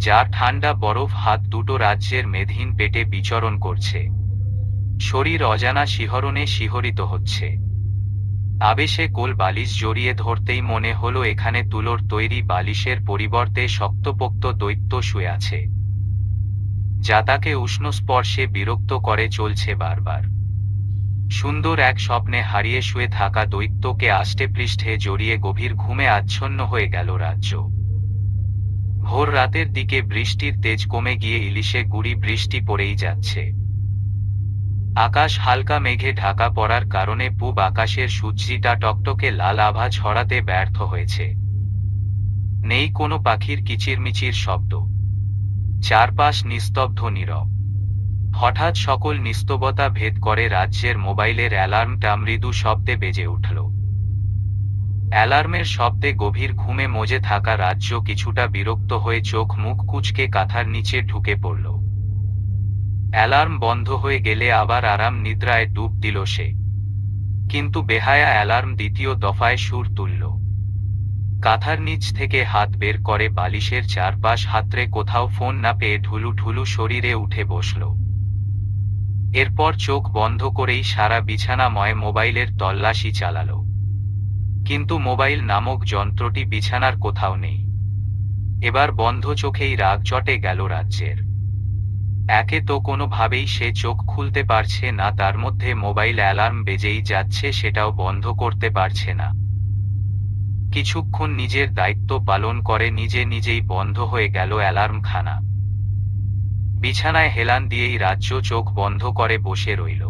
যার ঠান্ডা বরফ হাত দুটো রাজ্যের মেদহীন পেটে বিচরণ করছে। শরীর অজানা শিহরণে শিহরিত হচ্ছে। আবেশে কোল বালিশ জড়িয়ে ধরতেই মনে হলো এখানে তুলোর তৈরি বালিশের পরিবর্তে শক্তপোক্ত দৈত্য শুয়ে আছে, যা তাকে উষ্ণ স্পর্শে বিরক্ত করে চলছে বারবার। সুন্দর এক স্বপ্নে হারিয়ে শুয়ে থাকা দৈত্যকে আষ্টে পৃষ্ঠে জড়িয়ে গভীর ঘুমে আচ্ছন্ন হয়ে গেল রাজ্য। ভোর রাতের দিকে বৃষ্টির তেজ কমে গিয়ে ইলিশে গুড়ি বৃষ্টি পড়েই যাচ্ছে। আকাশ হালকা মেঘে ঢাকা পড়ার কারণে পূব আকাশের সূর্যিটা টকটকে লাল আভা ছড়াতে ব্যর্থ হয়েছে। নেই কোনো পাখির কিচিরমিচির শব্দ। চারপাশ নিস্তব্ধ নীরব। হঠাৎ সকল নিস্তবতা ভেদ করে রাজ্যের মোবাইলের অ্যালার্মটা মৃদু শব্দে বেজে উঠল। অ্যালার্মের শব্দে গভীর ঘুমে মজে থাকা রাজ্য কিছুটা বিরক্ত হয়ে চোখ মুখ কুঁচকে কাঁথার নিচে ঢুকে পড়ল। অ্যালার্ম বন্ধ হয়ে গেলে আবার আরাম নিদ্রায় ডুব দিল সে। কিন্তু বেহায়া অ্যালার্ম দ্বিতীয় দফায় সুর তুলল। কাঁথার নিচ থেকে হাত বের করে বালিশের চারপাশ হাতড়ে কোথাও ফোন না পেয়ে ঢুলু ঢুলু শরীরে উঠে বসল। এরপর চোখ বন্ধ করেই সারা বিছানাময় মোবাইলের তল্লাশি চালালো। কিন্তু মোবাইল নামক যন্ত্রটি বিছানার কোথাও নেই। এবার বন্ধ চোখেই রাগ চটে গেল রাজ্যের। একে তো কোনোভাবেই সে চোখ খুলতে পারছে না, তার মধ্যে মোবাইল অ্যালার্ম বেজেই যাচ্ছে, সেটাও বন্ধ করতে পারছে না। কিছুক্ষণ নিজের দায়িত্ব পালন করে নিজে নিজেই বন্ধ হয়ে গেল অ্যালার্মখানা। বিছানায় হেলান দিয়েই রাজ্য চোখ বন্ধ করে বসে রইল।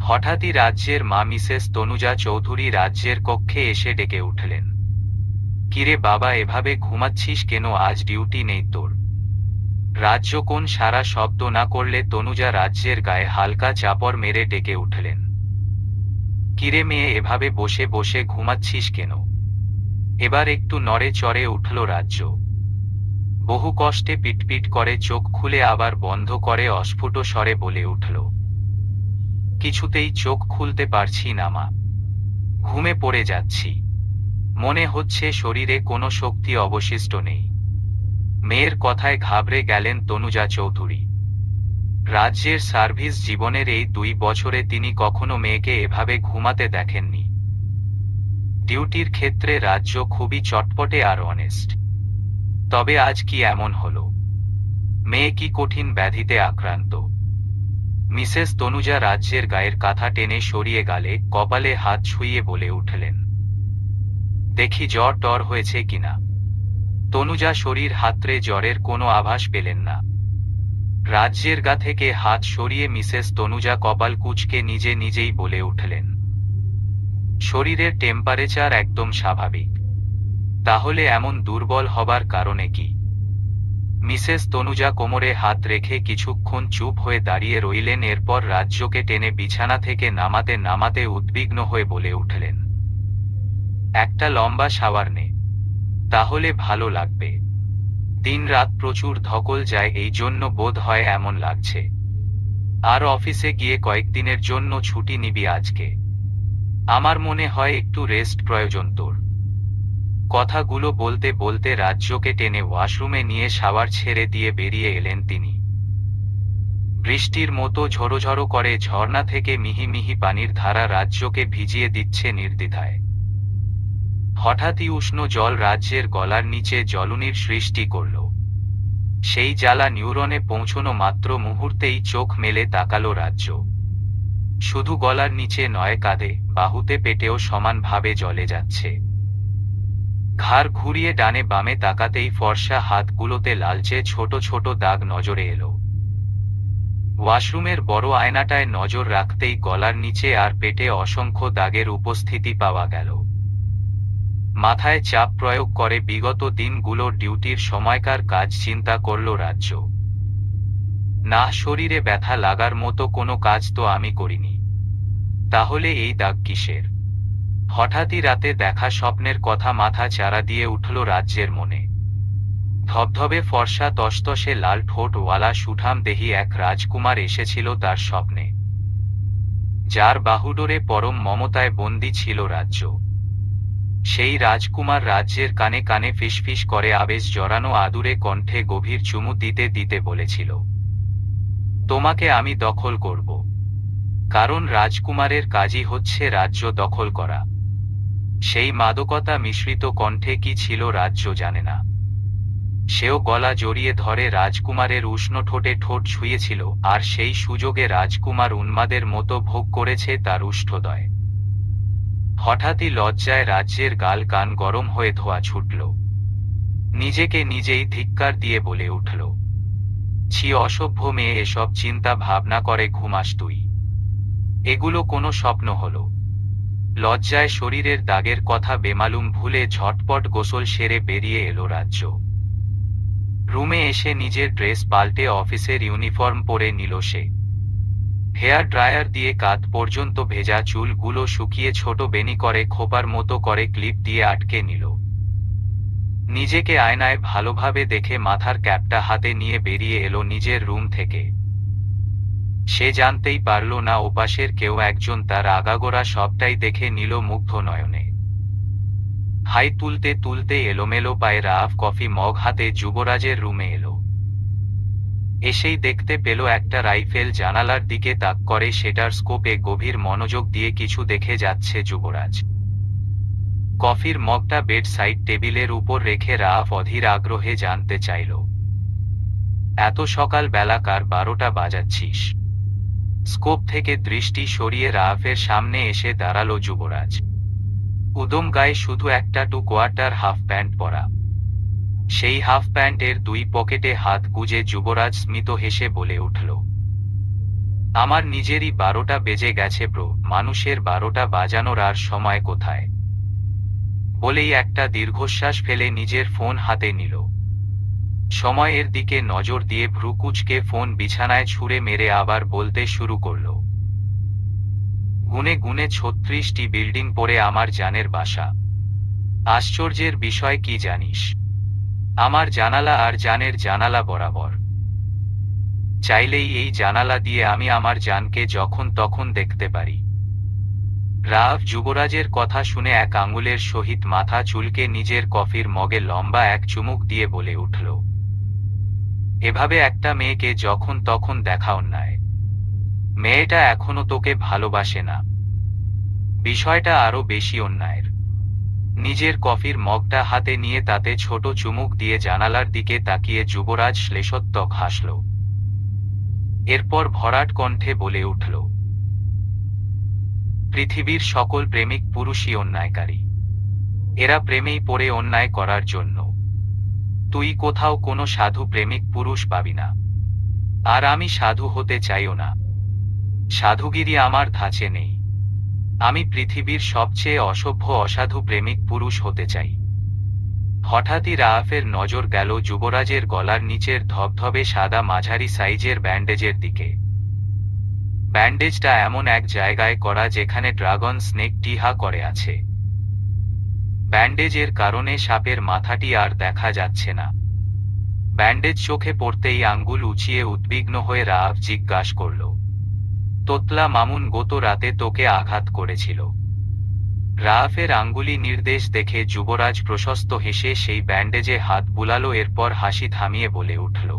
হঠাৎই রাজ্যের মা মিসেস তনুজা চৌধুরী রাজ্যের কক্ষে এসে ডেকে উঠলেন। কিরে বাবা, এভাবে ঘুমাচ্ছিস কেন? আজ ডিউটি নেই তোর? রাজ্য কোন সারা শব্দ না করলে তনুজা রাজ্যের গায়ে হালকা চাপড় মেরে ডেকে উঠলেন। কিরে মেয়ে, এভাবে বসে বসে ঘুমাচ্ছিস কেন? এবার একটু নড়ে চড়ে উঠল রাজ্য। বহু কষ্টে পিটপিট করে চোখ খুলে আবার বন্ধ করে অস্ফুট স্বরে বলে উঠল, কিছুতেই চোখ খুলতে পারছি না মা, ঘুমে পড়ে যাচ্ছি। মনে হচ্ছে শরীরে কোনো শক্তি অবশিষ্ট নেই। মেয়ের কথায় ঘাবড়ে গেলেন তনুজা চৌধুরী। রাজ্যের সার্ভিস জীবনের এই 2 বছরে তিনি কখনো মেয়েকে এভাবে ঘুমাতে দেখেননি। ডিউটির ক্ষেত্রে রাজ্য খুবই চটপটে আর অনেস্ট। তবে আজ কি এমন হলো? মেয়ে কি কঠিন ব্যাধিতে আক্রান্ত? মিসেস তনুজা রাজ্যের গায়ের কাঁথা টেনে সরিয়ে গালে কপালে হাত ছুঁয়ে বলে উঠলেন, দেখি জ্বর টর হয়েছে কিনা। তনুজা শরীর হাতড়ে জ্বরের কোনো আভাস পেলেন না। রাজ্যের গা থেকে হাত সরিয়ে মিসেস তনুজা কপাল কুঁচকে নিজে নিজেই বলে উঠলেন, শরীরের টেম্পারেচার একদম স্বাভাবিক। তাহলে এমন দুর্বল হবার কারণে কি? মিসেস তনুজা কোমরে হাত রেখে কিছুক্ষণ চুপ হয়ে দাঁড়িয়ে রইলেন। এরপর রাজ্যকে টেনে বিছানা থেকে নামাতে নামাতে উদ্বিগ্ন হয়ে বলে উঠলেন, একটা লম্বা শাওয়ার নে, তাহলে ভালো লাগবে। দিনরাত প্রচুর ধকল যায়, এই জন্য বোধ হয় এমন লাগছে। আর অফিসে গিয়ে কয়েকদিনের জন্য ছুটি নিবি আজকে। আমার মনে হয় একটু রেস্ট প্রয়োজন তোর। কথাগুলো বলতে বলতে রাজ্যকে টেনে ওয়াশরুমে নিয়ে শাওয়ার ছেড়ে দিয়ে বেরিয়ে এলেন তিনি। বৃষ্টির মতো ঝড়োঝড়ো করে ঝর্ণা থেকে মিহি মিহি পানির ধারা রাজ্যকে ভিজিয়ে দিচ্ছে নির্দ্বিধায়। হঠাৎই উষ্ণ জল রাজ্যের গলার নিচে জ্বলুনির সৃষ্টি করল। সেই জ্বালা নিউরনে পৌঁছনো মাত্র মুহূর্তেই চোখ মেলে তাকালো রাজ্য। শুধু গলার নিচে নয়, কাঁধে, বাহুতে, পেটেও সমানভাবে জ্বলে যাচ্ছে। ঘাড় ঘুরিয়ে ডানে বামে তাকাতেই ফর্সা হাতগুলোতে লালচে ছোট ছোট দাগ নজরে এলো। ওয়াশরুমের বড় আয়নাটায় নজর রাখতেই গলার নিচে আর পেটে অসংখ্য দাগের উপস্থিতি পাওয়া গেল। মাথায় চাপ প্রয়োগ করে বিগত দিনগুলোর ডিউটির সময়কার কাজ চিন্তা করল রাজ্য। না, শরীরে ব্যথা লাগার মতো কোনো কাজ তো আমি করিনি, তাহলে এই দাগ কিসের? হঠাৎই রাতে দেখা স্বপ্নের কথা মাথা চারা দিয়ে উঠল রাজ্যের মনে। ধবধবে ফর্সা তসতসে লাল ঠোঁটওয়ালা সুঠাম দেহি এক রাজকুমার এসেছিল তার স্বপ্নে, যার বাহুডোরে পরম মমতায় বন্দী ছিল রাজ্য। সেই রাজকুমার রাজ্যের কানে কানে ফিসফিস করে আবেশ জড়ানো আদুরে কণ্ঠে গভীর চুমু দিতে দিতে বলেছিল, তোমাকে আমি দখল করব। কারণ রাজকুমারের কাজই হচ্ছে রাজ্য দখল করা। সেই মাদকতা মিশ্রিত কণ্ঠে কি ছিল রাজ্য জানে না। সেও গলা জড়িয়ে ধরে রাজকুমারের উষ্ণ ঠোঁটে ঠোঁট ছুঁয়েছিল, আর সেই সুযোগে রাজকুমার উন্মাদের মতো ভোগ করেছে তার উষ্ঠদয়। হঠাৎই লজ্জায় রাজ্যের গাল কান গরম হয়ে ধোঁয়া ছুটল। নিজেকে নিজেই ধিক্কার দিয়ে বলে উঠল, ছি অসভ্য মেয়ে, এসব চিন্তা ভাবনা করে ঘুমাস তুই? এগুলো কোনো স্বপ্ন হলো? লজ্জায় শরীরের দাগের কথা বেমালুম ভুলে ঝটপট গোসল সেরে বেরিয়ে এলো রাজ্য। রুমে এসে নিজের ড্রেস পাল্টে অফিসের ইউনিফর্ম পরে নিল সে। হেয়ার ড্রায়ার দিয়ে কাঁধ পর্যন্ত ভেজা চুলগুলো শুকিয়ে ছোট বেনি করে খোপার মতো করে ক্লিপ দিয়ে আটকে নিল। নিজেকে আয়নায় ভালোভাবে দেখে মাথার ক্যাপটা হাতে নিয়ে বেরিয়ে এলো নিজের রুম থেকে। সে জানতেই পারল না ওপাশের কেউ একজন তার আগাগোড়া সবটাই দেখে নিল মুগ্ধ নয়নে। হাই তুলতে তুলতে এলোমেলো পায়ে রাফ কফি মগ হাতে যুবরাজের রুমে এলো। এসেই দেখতে পেল একটা রাইফেল। জানালার দিকে তাক করে সেটার স্কোপে গভীর মনোযোগ দিয়ে কিছু দেখে যাচ্ছে যুবরাজ। কফির মগটা বেড সাইড টেবিলের উপর রেখে রাফ অধীর আগ্রহে জানতে চাইল, এত সকাল বেলাকার 12টা বাজাচ্ছিস? স্কোপ থেকে দৃষ্টি সরিয়ে রাফের সামনে এসে দাঁড়ালো যুবরাজ। উদম গায়ে শুধু একটা কোয়ার্টার হাফ প্যান্ট পরা। সেই হাফ প্যান্টের 2 পকেটে হাত গুজে যুবরাজ স্মিত হেসে বলে উঠল, আমার নিজেরই 12টা বেজে গেছে ব্রো, মানুষের 12টা বাজানোর আর সময় কোথায়? বলেই একটা দীর্ঘশ্বাস ফেলে নিজের ফোন হাতে নিল। সময়ের দিকে নজর দিয়ে ভ্রু কুঁচকে ফোন বিছানায় ছুঁড়ে মেরে আবার বলতে শুরু করল, গুনে গুনে 36টি বিল্ডিং পড়ে আমার জানের বাসা। আশ্চর্যের বিষয় কি জানিস? আমার জানালা আর জানের জানালা বরাবর। চাইলেই এই জানালা দিয়ে আমি আমার জানকে যখন তখন দেখতে পারি। রাফ যুবরাজের কথা শুনে এক আঙুলের সহিত মাথা চুলকে নিজের কফির মগে লম্বা এক চুমুক দিয়ে বলে উঠল, এভাবে একটা মেয়েকে যখন তখন দেখা অন্যায়। মেয়েটা এখনো তোকে ভালোবাসে না। বিষয়টা আরো বেশি অন্যায়ের। নিজের কফির মগটা হাতে নিয়ে তাতে ছোট চুমুক দিয়ে জানালার দিকে তাকিয়ে যুবরাজ শ্লেষোত্তক হাসল। এরপর ভরাট কণ্ঠে বলে উঠল, পৃথিবীর সকল প্রেমিক পুরুষই অন্যায়কারী। এরা প্রেমেই পড়ে অন্যায় করার জন্য। তুই কোথাও কোনো সাধু প্রেমিক পুরুষ পাবি না। আর আমি সাধু হতে চাইও না। সাধুগিরি আমার ধাঁচে নেই। আমি পৃথিবীর সবচেয়ে অসভ্য অসাধু প্রেমিক পুরুষ হতে চাই। হঠাৎই রাফের নজর গেল যুবরাজের গলার নিচের ধবধবে সাদা মাঝারি সাইজের ব্যান্ডেজের দিকে। ব্যান্ডেজটা এমন এক জায়গায় করা যেখানে ড্রাগন স্নেক টিহা করে আছে। ব্যান্ডেজের কারণে সাপের মাথাটি আর দেখা যাচ্ছে না। ব্যান্ডেজ চোখে পড়তেই আঙ্গুল উঁচিয়ে উদ্বিগ্ন হয়ে রাফ জিজ্ঞাসা করল, তোতলা মামুন গত রাতে তোকে আঘাত করেছিল? রাফের আঙ্গুলি নির্দেশ দেখে যুবরাজ প্রশস্ত হেসে সেই ব্যান্ডেজে হাত বুলালো। এরপর হাসি থামিয়ে বলে উঠল,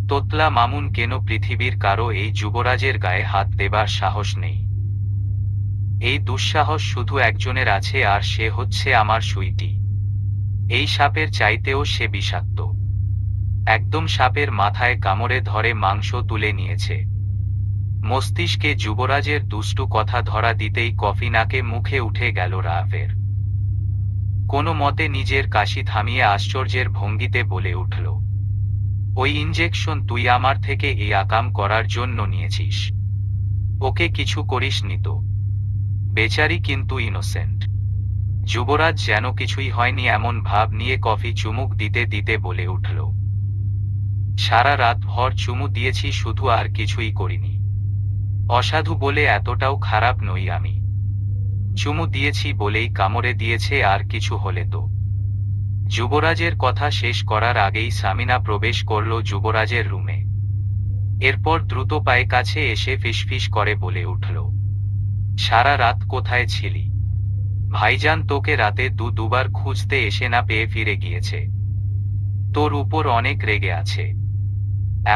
তোতলা মামুন কেন? পৃথিবীর কারো এই যুবরাজের গায়ে হাত দেবার সাহস নেই। এই দুঃসাহস শুধু একজনের আছে, আর সে হচ্ছে আমার সুইটি। এই সাপের চাইতেও সে বিষাক্ত। একদম সাপের মাথায় কামড়ে ধরে মাংস তুলে নিয়েছে। মস্তিষ্কে যুবরাজের দুষ্টু কথা ধরা দিতেই কফি নাকে মুখে উঠে গেল রাফের। কোনো মতে নিজের কাশি থামিয়ে আশ্চর্যের ভঙ্গিতে বলে উঠল, ওই ইনজেকশন তুই আমার থেকে এই আকাম করার জন্য নিয়েছিস? ওকে কিছু করিস নি তো? বেচারি কিন্তু ইনোসেন্ট। যুবরাজ যেন কিছুই হয়নি এমন ভাব নিয়ে কফি চুমুক দিতে দিতে বলে উঠল, সারা রাত ভর চুমু দিয়েছি শুধু, আর কিছুই করিনি। অসাধু বলে এতটাও খারাপ নই আমি। চুমু দিয়েছি বলেই কামড়ে দিয়েছে, আর কিছু হলে তো। যুবরাজের কথা শেষ করার আগেই সামিনা প্রবেশ করল যুবরাজের রুমে। এরপর দ্রুত পায়ে কাছে এসে ফিসফিস করে বলে উঠল, সারা রাত কোথায় ছিলি? ভাইজান তোকে রাতে দুবার খুঁজতে এসে না পেয়ে ফিরে গিয়েছে। তোর উপর অনেক রেগে আছে।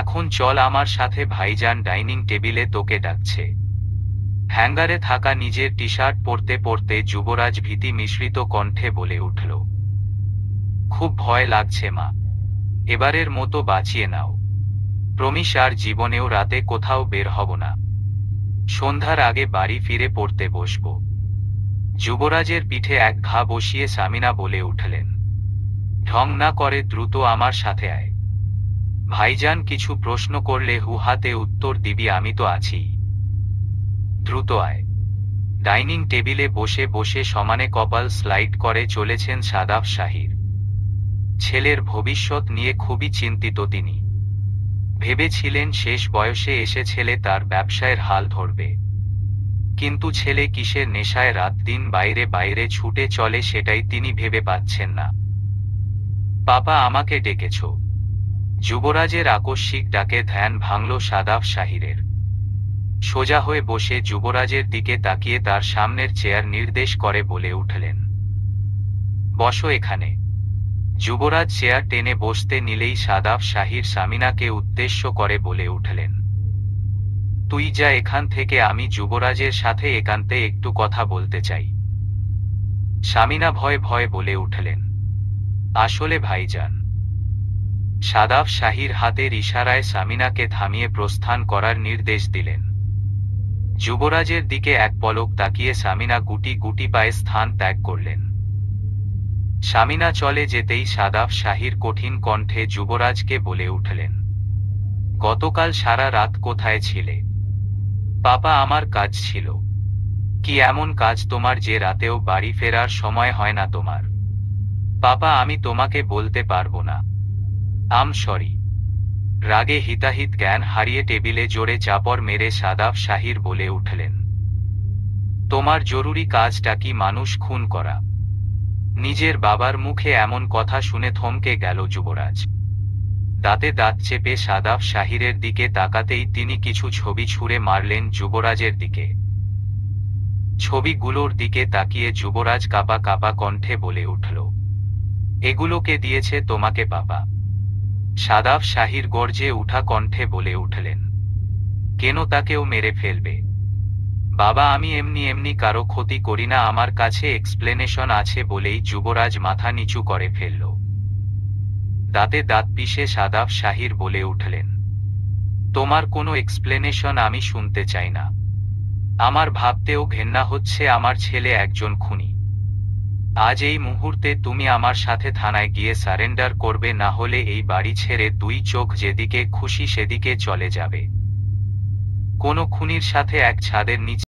এখন চল আমার সাথে, ভাইজান ডাইনিং টেবিলে তোকে ডাকছে। হ্যাঙ্গারে থাকা নিজের টি শার্ট পরতে পরতে যুবরাজ ভীতি মিশ্রিত কণ্ঠে বলে উঠল, খুব ভয় লাগছে মা। এবারের মতো বাঁচিয়ে নাও। প্রমিস আর জীবনেও রাতে কোথাও বের হব না। সন্ধ্যার আগে বাড়ি ফিরে পড়তে বসব। যুবরাজের পিঠে এক ঘা বসিয়ে সামিনা বলে উঠলেন, ঢং না করে দ্রুত আমার সাথে আয়। ভাইজান কিছু প্রশ্ন করলে হুহাতে উত্তর দিবি, আমি তো আছি। দ্রুত আয়। ডাইনিং টেবিলে বসে বসে সমানে কপাল স্লাইড করে চলেছেন সাদাফ শাহির। ছেলের ভবিষ্যৎ নিয়ে খুবই চিন্তিত তিনি। ভেবেছিলেন শেষ বয়সে এসে ছেলে তার ব্যবসায়ের হাল ধরবে। কিন্তু ছেলে কিসের নেশায় রাত দিন বাইরে বাইরে ছুটে চলে সেটাই তিনি ভেবে পাচ্ছেন না। পাপা আমাকে ডেকেছ? যুবরাজের আকস্মিক ডাকে ধ্যান ভাঙল সাদাব শাহিরের। সোজা হয়ে বসে যুবরাজের দিকে তাকিয়ে তার সামনের চেয়ার নির্দেশ করে বলে উঠলেন, বসো এখানে। যুবরাজ চেয়ার টেনে বসতে নিলেই সাদাব শাহির সামিনাকে উদ্দেশ্য করে বলে উঠলেন, তুই যা এখান থেকে, আমি যুবরাজের সাথে একান্তে একটু কথা বলতে চাই। সামিনা ভয়ে ভয়ে বলে উঠলেন, আসলে ভাইজান। সাদাব শাহির হাতের ইশারায় সামিনাকে থামিয়ে প্রস্থান করার নির্দেশ দিলেন। যুবরাজের দিকে এক পলক তাকিয়ে সামিনা গুটি গুটি পায়ে স্থান ত্যাগ করলেন। সামিনা চলে যেতেই সাদাব শাহির কঠিন কণ্ঠে যুবরাজকে বলে উঠলেন, গতকাল সারা রাত কোথায় ছিলে? পাপা, আমার কাজ ছিল। কি এমন কাজ তোমার যে রাতেও বাড়ি ফেরার সময় হয় না তোমার? পাপা, আমি তোমাকে বলতে পারবো না। আম সরি। রাগে হিতাহিত জ্ঞান হারিয়ে টেবিলে জোরে চাপড় মেরে সাদাব শাহির বলে উঠলেন, তোমার জরুরি কাজটা কি মানুষ খুন করা? নিজের বাবার মুখে এমন কথা শুনে থমকে গেল যুবরাজ। দাঁতে দাঁত চেপে সাদাব শাহিরের দিকে তাকাতেই তিনি কিছু ছবি ছুঁড়ে মারলেন যুবরাজের দিকে। ছবিগুলোর দিকে তাকিয়ে যুবরাজ কাঁপা কাঁপা কণ্ঠে বলে উঠল, এগুলোকে দিয়েছে তোমাকে পাপা? সাদাব শাহির গর্জে উঠা কণ্ঠে বলে উঠলেন, কেন তাকেও মেরে ফেলবে? বাবা, আমি এমনি এমনি কারো ক্ষতি করি না, আমার কাছে এক্সপ্লেনেশন আছে বলেই যুবরাজ মাথা নিচু করে ফেলল। দাঁতে দাঁত পিষে সাদাব শাহির বলে উঠলেন, তোমার কোনো এক্সপ্লেনেশন আমি শুনতে চাই না। আমার ভাবতেও ঘেন্না হচ্ছে আমার ছেলে একজন খুনি। আজ এই মুহূর্তে তুমি আমার সাথে থানায় গিয়ে সারেন্ডার করবে, না হলে এই বাড়ি ছেড়ে দুই চোখ যেদিকে খুশি সেদিকে চলে যাবে। কোনো খুনির সাথে এক ছাদের নিচে